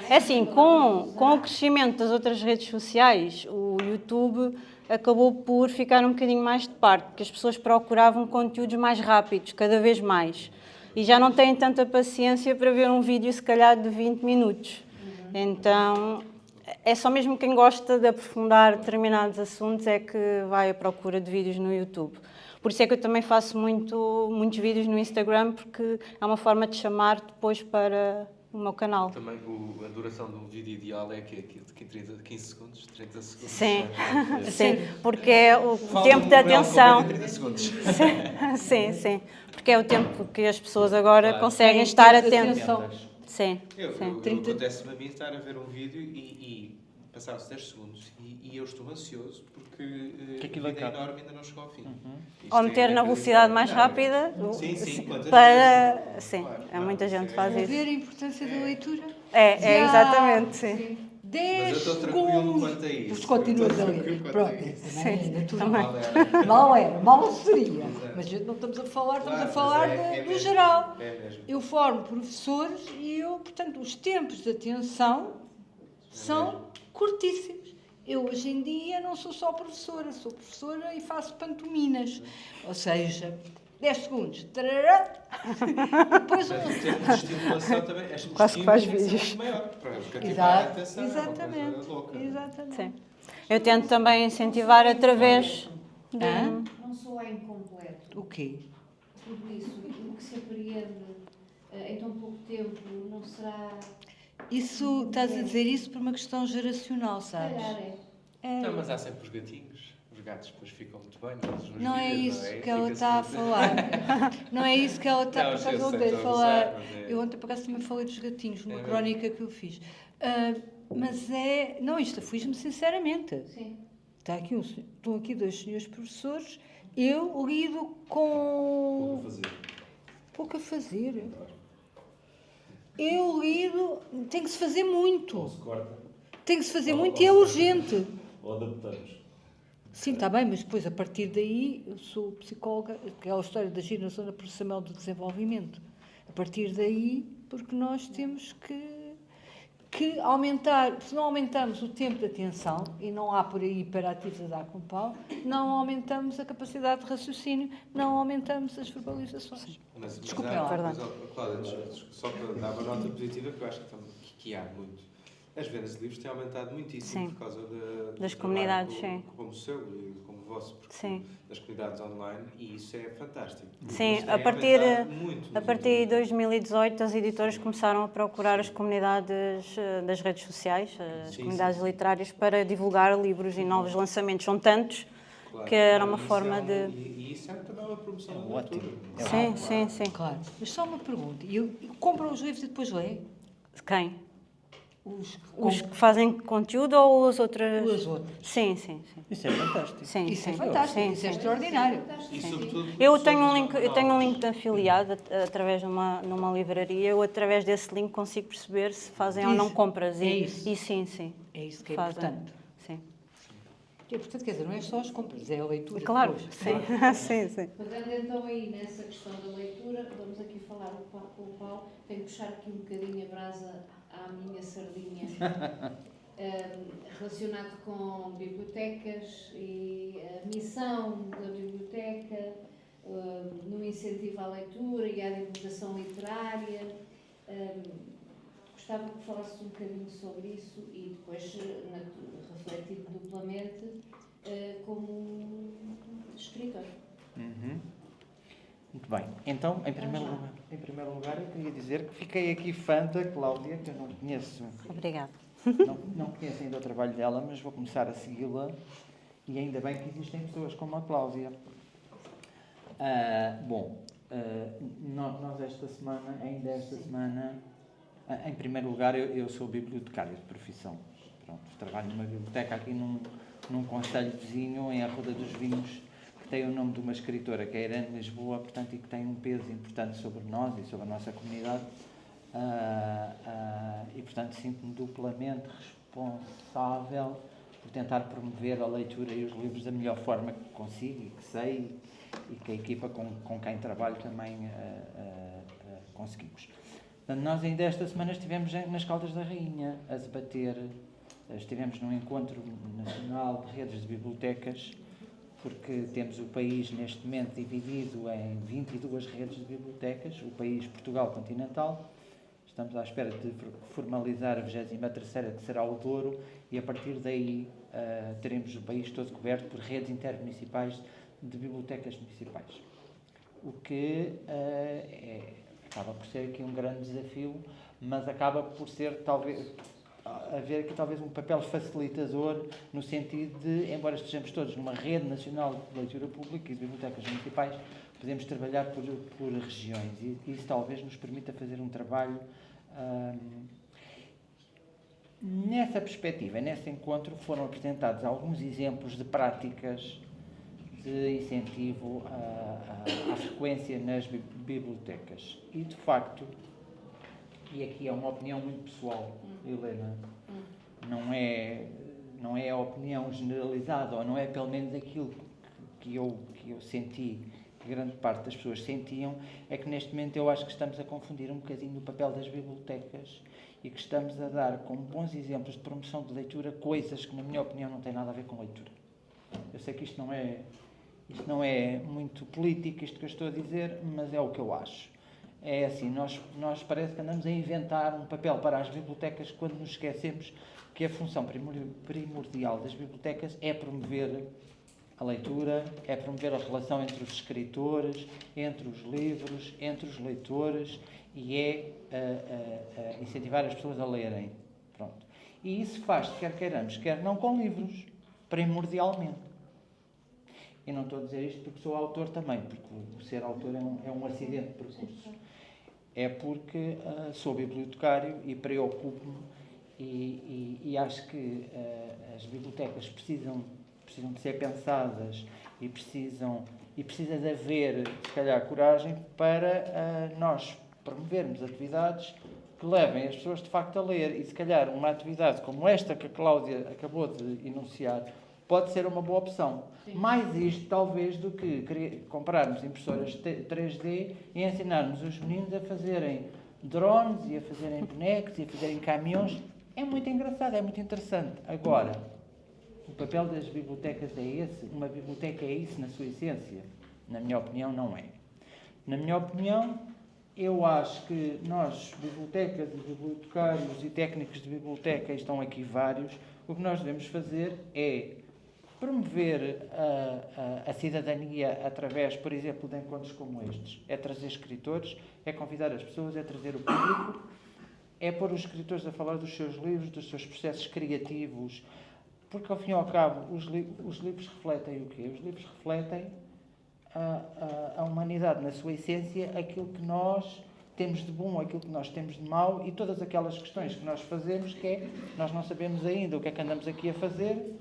Speaker 1: É assim, com o crescimento das outras redes sociais, o YouTube acabou por ficar um bocadinho mais de parte, porque as pessoas procuravam conteúdos mais rápidos, cada vez mais. E já não têm tanta paciência para ver um vídeo, se calhar, de 20 minutos. Então, é só mesmo quem gosta de aprofundar determinados assuntos é que vai à procura de vídeos no YouTube. Por isso é que eu também faço muitos vídeos no Instagram, porque é uma forma de chamar depois para o meu canal.
Speaker 4: Também a duração de um vídeo ideal é que 15 segundos, 30 segundos.
Speaker 1: Sim,
Speaker 4: Já.
Speaker 1: sim, porque é o
Speaker 4: Fala
Speaker 1: tempo
Speaker 4: um
Speaker 1: de
Speaker 4: real
Speaker 1: atenção.
Speaker 4: com 30 segundos.
Speaker 1: Sim, sim, porque é o tempo que as pessoas agora
Speaker 4: Claro.
Speaker 1: conseguem
Speaker 5: É,
Speaker 1: estar
Speaker 5: tempo de
Speaker 1: atentas.
Speaker 5: atenção.
Speaker 1: Sim,
Speaker 4: Eu
Speaker 1: sim.
Speaker 4: acontece-me a mim estar a ver um vídeo e passaram-se 10 segundos e eu estou ansioso porque
Speaker 6: Que
Speaker 4: a
Speaker 6: aquilo
Speaker 4: vida é
Speaker 6: acabe.
Speaker 4: enorme e ainda não chegou ao fim. Isto
Speaker 1: Ou meter
Speaker 4: é
Speaker 1: na velocidade mais
Speaker 4: inacreditável.
Speaker 1: rápida.
Speaker 4: Sim, quantas
Speaker 1: Para...
Speaker 4: vezes?
Speaker 1: Sim,
Speaker 4: Claro,
Speaker 1: muita
Speaker 4: isto
Speaker 1: gente
Speaker 4: é-
Speaker 1: faz
Speaker 5: A
Speaker 1: isso.
Speaker 5: ver a importância da leitura.
Speaker 1: É exatamente, sim.
Speaker 5: Sim.
Speaker 4: Mas
Speaker 5: 10
Speaker 4: eu estou tranquilo
Speaker 5: segundos.
Speaker 4: quanto a isso.
Speaker 5: Pois continuas
Speaker 4: Eu estou
Speaker 5: a ler.
Speaker 4: tranquilo quanto
Speaker 5: Pronto,
Speaker 4: a isso.
Speaker 5: isso também ainda tudo
Speaker 1: também.
Speaker 5: mal. Mal seria.
Speaker 4: Exato.
Speaker 5: Mas não estamos a falar, estamos
Speaker 4: Claro,
Speaker 5: a falar
Speaker 4: mas é
Speaker 5: do
Speaker 4: mesmo.
Speaker 5: geral.
Speaker 4: É mesmo.
Speaker 5: Eu formo professores e portanto, os tempos de atenção são curtíssimos. Eu, hoje em dia, não sou só professora, sou professora e faço pantominas. Ou seja, 10 segundos. Tarará. Depois
Speaker 4: Mas o tempo de estimulação também é
Speaker 1: Quase que faz
Speaker 4: vídeos.
Speaker 1: vídeos.
Speaker 4: Maior, para cativar a
Speaker 5: Exato,
Speaker 4: atenção. É uma coisa
Speaker 5: exatamente.
Speaker 4: louca.
Speaker 5: Exatamente.
Speaker 1: Sim. Eu tento também incentivar através de...
Speaker 5: Hã?
Speaker 2: Não soa incompleto.
Speaker 5: O quê?
Speaker 2: Tudo isso, o que se apreende em tão pouco tempo, não será.
Speaker 5: Isso, estás a dizer isso por uma questão geracional,
Speaker 2: Se
Speaker 5: sabes?
Speaker 2: calhar é.
Speaker 5: É.
Speaker 4: Não, mas há sempre os gatinhos. Os gatos depois ficam muito bem nos
Speaker 5: Não é
Speaker 4: vídeos,
Speaker 5: isso
Speaker 4: não é?
Speaker 5: que ela
Speaker 4: Fica-se
Speaker 5: está a
Speaker 4: muito-
Speaker 5: falar. Não é isso que ela está
Speaker 4: Não,
Speaker 5: por acaso
Speaker 4: eu sei,
Speaker 5: ontem a
Speaker 4: estou a
Speaker 5: falar.
Speaker 4: gozar, mas é-
Speaker 5: Eu ontem por acaso também falei dos gatinhos numa
Speaker 4: É
Speaker 5: crónica que eu fiz. Mas é. Não, isto aflige-me sinceramente.
Speaker 2: Sim.
Speaker 5: Estão aqui 2 senhores professores. Eu lido com. Pouco a fazer. Eu lido. Tem que se fazer muito.
Speaker 6: Se corta
Speaker 5: Tem que se fazer muito e é urgente.
Speaker 6: ou adaptamos.
Speaker 5: Sim, está bem, mas depois, a partir daí, eu sou psicóloga, aquela história da agir na zona processual do desenvolvimento. A partir daí, porque nós temos que aumentar, se não aumentamos o tempo de atenção, e não há por aí hiperativos a dar com pau, não aumentamos a capacidade de raciocínio, não aumentamos as verbalizações.
Speaker 4: Mas
Speaker 5: Desculpem
Speaker 4: há-
Speaker 5: lá.
Speaker 1: Verdade.
Speaker 4: mas, Cláudia, só para dar uma nota positiva que eu acho que há muito. As vendas de livros têm aumentado muitíssimo
Speaker 1: Sim.
Speaker 4: por causa
Speaker 1: Das
Speaker 4: do
Speaker 1: comunidades,
Speaker 4: trabalho
Speaker 1: sim.
Speaker 4: como o seu e como o vosso, porque
Speaker 1: Sim.
Speaker 4: das comunidades online, e isso é fantástico.
Speaker 1: Sim,
Speaker 4: Mas tem
Speaker 1: a partir
Speaker 4: aumentado muito
Speaker 1: a
Speaker 4: nos
Speaker 1: partir de
Speaker 4: últimos anos.
Speaker 1: 2018 as editoras começaram a procurar as comunidades das redes sociais, as
Speaker 4: Sim,
Speaker 1: comunidades
Speaker 4: sim.
Speaker 1: literárias, para divulgar livros e novos lançamentos. São tantos
Speaker 4: Claro.
Speaker 1: que era uma
Speaker 4: Isso
Speaker 1: forma
Speaker 4: é
Speaker 1: de...
Speaker 4: E isso é também uma promoção da
Speaker 6: ótimo.
Speaker 4: leitura.
Speaker 1: Sim, sim, sim.
Speaker 5: Claro. Mas só uma pergunta. Compram os livros e depois leem?
Speaker 1: Quem?
Speaker 5: Os
Speaker 1: que fazem conteúdo ou as outras?
Speaker 5: Os outros.
Speaker 1: Sim, sim, sim.
Speaker 6: Isso é fantástico.
Speaker 1: Sim,
Speaker 5: Isso é
Speaker 1: sim.
Speaker 5: fantástico,
Speaker 1: Sim,
Speaker 5: isso é
Speaker 1: sim.
Speaker 5: extraordinário.
Speaker 4: E sobretudo
Speaker 1: Eu
Speaker 4: pessoas
Speaker 1: tenho um
Speaker 4: novas.
Speaker 1: link de afiliado através de numa livraria. Eu, através desse link, consigo perceber se fazem ou não
Speaker 5: Isso.
Speaker 1: compras.
Speaker 5: É isso.
Speaker 1: E sim, sim.
Speaker 5: É isso que é
Speaker 1: Fazem.
Speaker 5: importante.
Speaker 1: Sim.
Speaker 5: É importante, quer dizer, não é só as compras, é a leitura.
Speaker 1: Claro,
Speaker 5: depois.
Speaker 1: sim. Sim, sim.
Speaker 2: Pegando então aí nessa questão da leitura, vamos aqui falar com o Paulo. Tenho que puxar aqui um bocadinho a brasa à minha sardinha, relacionado com bibliotecas e a missão da biblioteca, no incentivo à leitura e à divulgação literária. Gostava que falasse um bocadinho sobre isso e depois refletir duplamente como escritor.
Speaker 6: Muito bem. Então, em primeiro lugar, eu queria dizer que fiquei aqui fã da Cláudia, que eu não conheço.
Speaker 1: Obrigada.
Speaker 6: Não conheço ainda o trabalho dela, mas vou começar a segui-la. E ainda bem que existem pessoas como a Cláudia. Nós esta semana, em primeiro lugar, eu sou bibliotecário de profissão. Pronto, trabalho numa biblioteca aqui num concelho vizinho, em Arruda dos Vinhos, que tem o nome de uma escritora, que é Irene Lisboa, portanto, e que tem um peso importante sobre nós e sobre a nossa comunidade. E, portanto, sinto-me duplamente responsável por tentar promover a leitura e os livros da melhor forma que consigo e que sei e que a equipa com quem trabalho também conseguimos. Portanto, nós ainda esta semana estivemos nas Caldas da Rainha a debater, estivemos num encontro nacional de redes de bibliotecas, porque temos o país neste momento dividido em 22 redes de bibliotecas, o país Portugal continental. Estamos à espera de formalizar a 23ª, que será o Douro, e a partir daí teremos o país todo coberto por redes intermunicipais de bibliotecas municipais. O que acaba por ser aqui um grande desafio, mas acaba por ser, talvez, haver aqui talvez um papel facilitador no sentido de, embora estejamos todos numa rede nacional de leitura pública e de bibliotecas municipais, podemos trabalhar por regiões e isso talvez nos permita fazer um trabalho nessa perspectiva. Nesse encontro foram apresentados alguns exemplos de práticas de incentivo à frequência nas bibliotecas e, de facto, e aqui é uma opinião muito pessoal, Helena, não é a opinião generalizada, ou não é pelo menos aquilo que eu senti, que grande parte das pessoas sentiam, é que neste momento eu acho que estamos a confundir um bocadinho o papel das bibliotecas e que estamos a dar como bons exemplos de promoção de leitura coisas que, na minha opinião, não têm nada a ver com leitura. Eu sei que isto não é muito político, isto que eu estou a dizer, mas é o que eu acho. É assim, nós parece que andamos a inventar um papel para as bibliotecas quando nos esquecemos que a função primordial das bibliotecas é promover a leitura, é promover a relação entre os escritores, entre os livros, entre os leitores e é incentivar as pessoas a lerem. Pronto. E isso faz-se, quer queiramos, quer não, com livros, primordialmente. E não estou a dizer isto porque sou autor também, porque o ser autor é um acidente de percurso. É porque sou bibliotecário e preocupo-me e acho que as bibliotecas precisam de ser pensadas e precisa de haver, se calhar, coragem para nós promovermos atividades que levem as pessoas, de facto, a ler. E, se calhar, uma atividade como esta que a Cláudia acabou de enunciar pode ser uma boa opção. Sim. Mais isto, talvez, do que comprarmos impressoras 3D e ensinarmos os meninos a fazerem drones e a fazerem bonecos e a fazerem caminhões. É muito engraçado, é muito interessante. Agora, o papel das bibliotecas é esse? Uma biblioteca é isso na sua essência? Na minha opinião, não é. Na minha opinião, eu acho que nós, bibliotecas e bibliotecários e técnicos de biblioteca, estão aqui vários, o que nós devemos fazer é promover a cidadania através, por exemplo, de encontros como estes. É trazer escritores, é convidar as pessoas, é trazer o público, é pôr os escritores a falar dos seus livros, dos seus processos criativos, porque, ao fim e ao cabo, os livros refletem o quê? Os livros refletem a humanidade na sua essência, aquilo que nós temos de bom, aquilo que nós temos de mau e todas aquelas questões que nós fazemos, que é, nós não sabemos ainda o que é que andamos aqui a fazer,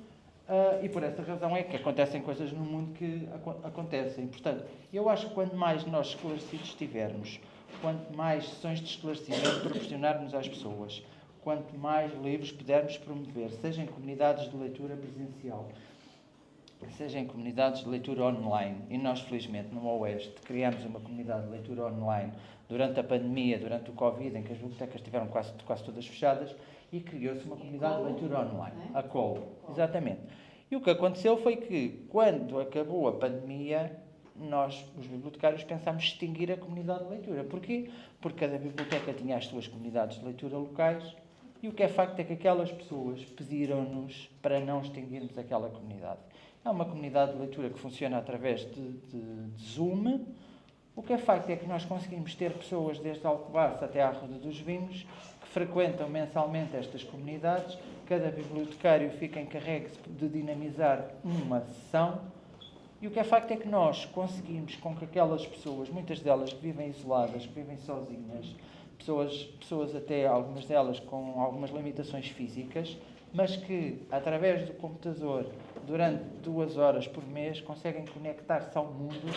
Speaker 6: e por essa razão é que acontecem coisas no mundo que acontecem. Portanto, eu acho que quanto mais nós esclarecidos estivermos, quanto mais sessões de esclarecimento proporcionarmos às pessoas, quanto mais livros pudermos promover, seja em comunidades de leitura presencial, seja em comunidades de leitura online, e nós, felizmente, no Oeste, criamos uma comunidade de leitura online durante a pandemia, durante o Covid, em que as bibliotecas estiveram quase todas fechadas, e criou-se uma comunidade de leitura online, a Colo, exatamente. E o que aconteceu foi que, quando acabou a pandemia, nós, os bibliotecários, pensámos extinguir a comunidade de leitura. Porquê? Porque cada biblioteca tinha as suas comunidades de leitura locais, e o que é facto é que aquelas pessoas pediram-nos para não extinguirmos aquela comunidade. É uma comunidade de leitura que funciona através de Zoom. O que é facto é que nós conseguimos ter pessoas desde Alcobaça até à Roda dos Vinhos que frequentam mensalmente estas comunidades. Cada bibliotecário fica encarregue de dinamizar uma sessão. E o que é facto é que nós conseguimos com que aquelas pessoas, muitas delas que vivem isoladas, que vivem sozinhas, pessoas até algumas delas com algumas limitações físicas, mas que, através do computador, durante 2 horas por mês, conseguem conectar-se ao mundo,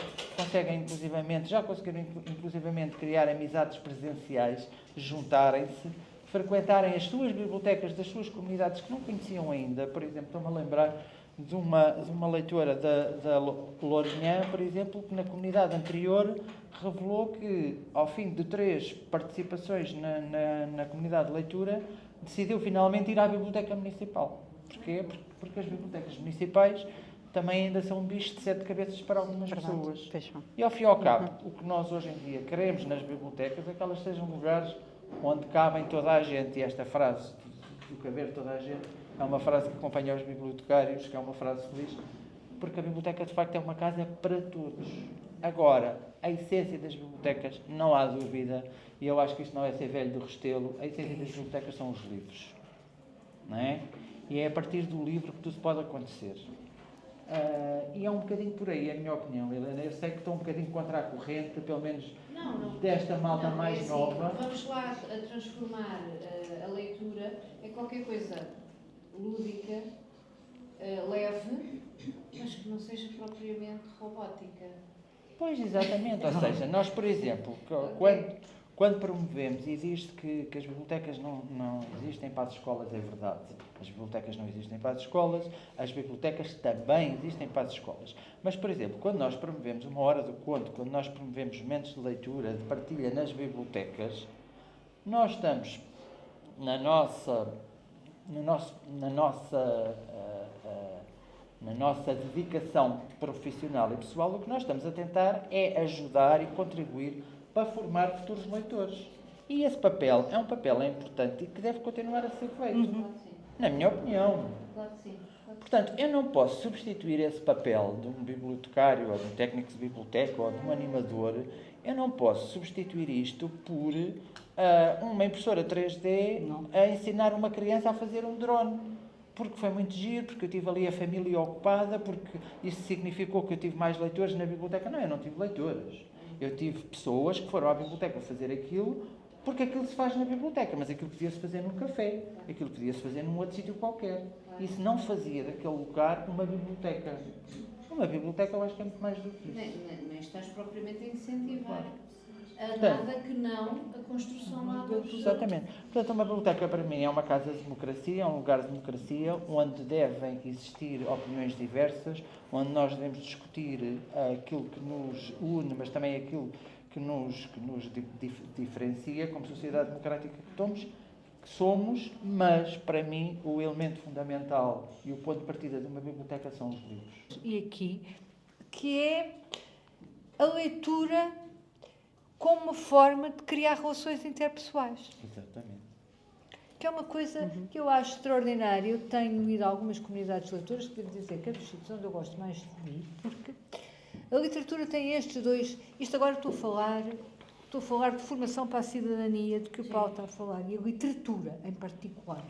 Speaker 6: já conseguiram inclusivamente criar amizades presenciais, juntarem-se, frequentarem as suas bibliotecas das suas comunidades que não conheciam ainda. Por exemplo, estou-me a lembrar de uma leitora da Lourinhã, por exemplo, que na comunidade anterior revelou que, ao fim de 3 participações na comunidade de leitura, decidiu finalmente ir à Biblioteca Municipal. Porquê? Porque as bibliotecas municipais também ainda são um bicho de 7 cabeças para algumas pessoas. E, ao fim e ao cabo, o que nós hoje em dia queremos nas bibliotecas é que elas sejam lugares onde cabem toda a gente. E esta frase do caber toda a gente é uma frase que acompanha os bibliotecários, que é uma frase feliz, porque a biblioteca de facto é uma casa para todos. Agora, a essência das bibliotecas, não há dúvida, e eu acho que isto não é ser velho do Restelo, a essência das bibliotecas são os livros. Não é? E é a partir do livro que tudo pode acontecer. E é um bocadinho por aí, a minha opinião, Helena. Eu sei que estou um bocadinho contra a corrente, pelo menos desta malta mais
Speaker 2: assim,
Speaker 6: nova.
Speaker 2: Vamos lá a transformar a leitura em qualquer coisa lúdica, leve, mas que não seja propriamente robótica.
Speaker 6: Pois, exatamente. Ou seja, nós, por exemplo, quando promovemos e diz que as bibliotecas não existem para as escolas, é verdade. As bibliotecas não existem para as escolas, as bibliotecas também existem para as escolas. Mas, por exemplo, quando nós promovemos uma hora do conto, quando nós promovemos momentos de leitura, de partilha nas bibliotecas, nós estamos na nossa dedicação profissional e pessoal, o que nós estamos a tentar é ajudar e contribuir para formar futuros leitores. E esse papel é um papel importante e que deve continuar a ser feito, na minha opinião.
Speaker 2: Claro que sim.
Speaker 6: Portanto, eu não posso substituir esse papel de um bibliotecário, ou de um técnico de biblioteca, ou de um animador, eu não posso substituir isto por uma impressora 3D a ensinar uma criança a fazer um drone. Porque foi muito giro, porque eu tive ali a família ocupada, porque isso significou que eu tive mais leitores na biblioteca. Não, eu não tive leitores. Eu tive pessoas que foram à biblioteca fazer aquilo, porque aquilo se faz na biblioteca, mas aquilo podia-se fazer num café, aquilo podia-se fazer num outro sítio qualquer. Isso não fazia daquele lugar uma biblioteca. Uma biblioteca eu acho que é muito mais do que isso.
Speaker 2: Nem estás propriamente a incentivar
Speaker 6: Portanto,
Speaker 2: nada que não a construção lá do...
Speaker 6: Exatamente. Portanto, uma biblioteca para mim é uma casa de democracia, é um lugar de democracia onde devem existir opiniões diversas, onde nós devemos discutir aquilo que nos une, mas também aquilo que nos diferencia como sociedade democrática que somos, mas para mim o elemento fundamental e o ponto de partida de uma biblioteca são os livros.
Speaker 5: E aqui, que é a leitura como uma forma de criar relações interpessoais.
Speaker 6: Exatamente.
Speaker 5: Que é uma coisa que eu acho extraordinária. Eu tenho ido a algumas comunidades de leitores, que devo dizer que é dos sítios onde eu gosto mais de ir, porque a literatura tem estes dois... Isto agora estou a falar de formação para a cidadania, de que o Paulo está a falar, e a literatura, em particular,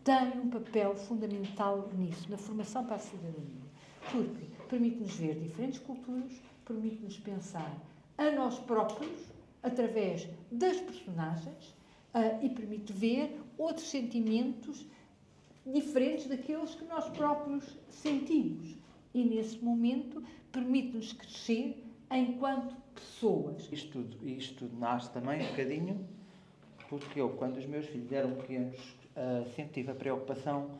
Speaker 5: tem um papel fundamental nisso, na formação para a cidadania. Porque permite-nos ver diferentes culturas, permite-nos pensar a nós próprios, através das personagens, e permite ver outros sentimentos diferentes daqueles que nós próprios sentimos. E, nesse momento, permite-nos crescer enquanto pessoas.
Speaker 6: Isto tudo nasce também um bocadinho porque eu, quando os meus filhos eram pequenos, sempre tive a preocupação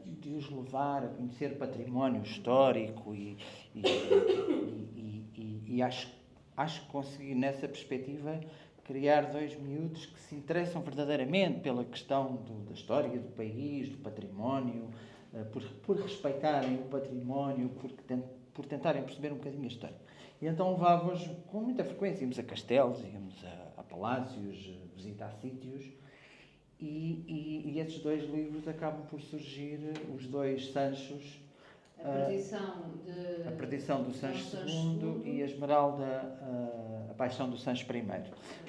Speaker 6: de os levar a conhecer património histórico e acho que consegui, nessa perspectiva, criar dois miúdos que se interessam verdadeiramente pela questão da história do país, do património, por respeitarem o património, por tentarem perceber um bocadinho a história. E então levava-os com muita frequência, íamos a castelos, íamos a palácios, visitar sítios, e esses dois livros acabam por surgir, os dois Sanchos, a Perdição do Sancho II e a Esmeralda, a Paixão do Sancho I.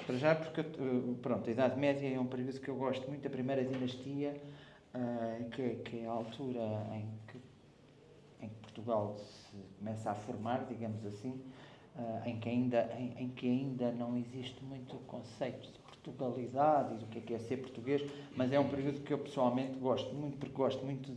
Speaker 6: Para já, porque a Idade Média é um período que eu gosto muito, a primeira dinastia, que é a altura em que Portugal se começa a formar, digamos assim, em que ainda não existe muito o conceito de Portugalidade e do que é ser português, mas é um período que eu pessoalmente gosto muito, porque gosto muito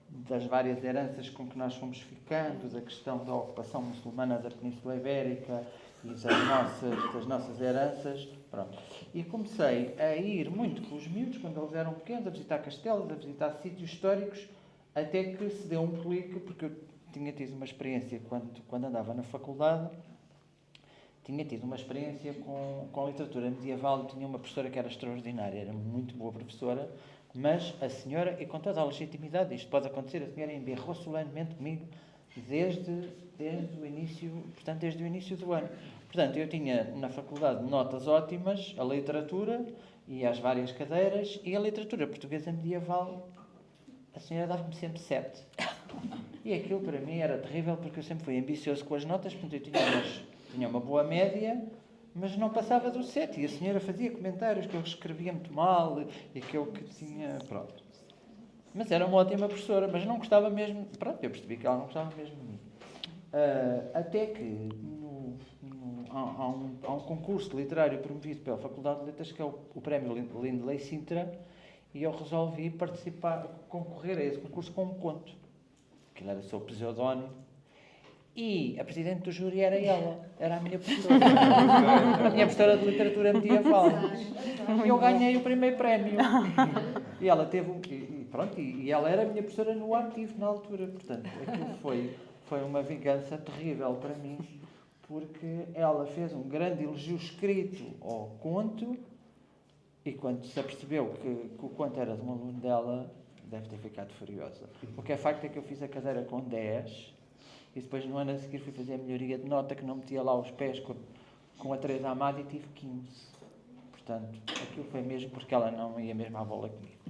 Speaker 6: das várias heranças com que nós fomos ficando, da questão da ocupação muçulmana da Península Ibérica e das nossas heranças. Pronto. E comecei a ir muito com os miúdos, quando eles eram pequenos, a visitar castelos, a visitar sítios históricos, até que se deu um clique, porque eu tinha tido uma experiência quando andava na faculdade, tinha tido uma experiência com a literatura medieval, e tinha uma professora que era extraordinária, era muito boa professora, mas a senhora, e com toda a legitimidade, isto pode acontecer, a senhora emberrou solenemente comigo desde o início do ano. Portanto, eu tinha na faculdade notas ótimas, a literatura e as várias cadeiras, e a literatura portuguesa medieval, a senhora dava-me sempre 7. E aquilo para mim era terrível porque eu sempre fui ambicioso com as notas, portanto eu tinha uma boa média, mas não passava do 7. E a senhora fazia comentários que eu escrevia muito mal e que eu que tinha... Pronto. Mas era uma ótima professora, mas não gostava mesmo... Pronto, eu percebi que ela não gostava mesmo de mim. Até que há um concurso literário promovido pela Faculdade de Letras, que é o Prémio Lindley Sintra, e eu resolvi concorrer a esse concurso com um conto. Aquilo era o seu pseudónimo. E a presidente do júri era ela, era a minha professora. A minha professora de literatura medieval. E eu ganhei o primeiro prémio. E ela teve e ela era a minha professora no ativo na altura. Portanto, aquilo foi uma vingança terrível para mim, porque ela fez um grande elogio escrito ao conto, e quando se apercebeu que o conto era de um aluno dela, deve ter ficado furiosa. O que é facto é que eu fiz a cadeira com 10, e depois no ano a seguir fui fazer a melhoria de nota, que não metia lá os pés com a Teresa Amado, e tive 15. Portanto, aquilo foi mesmo porque ela não ia mesmo à bola comigo.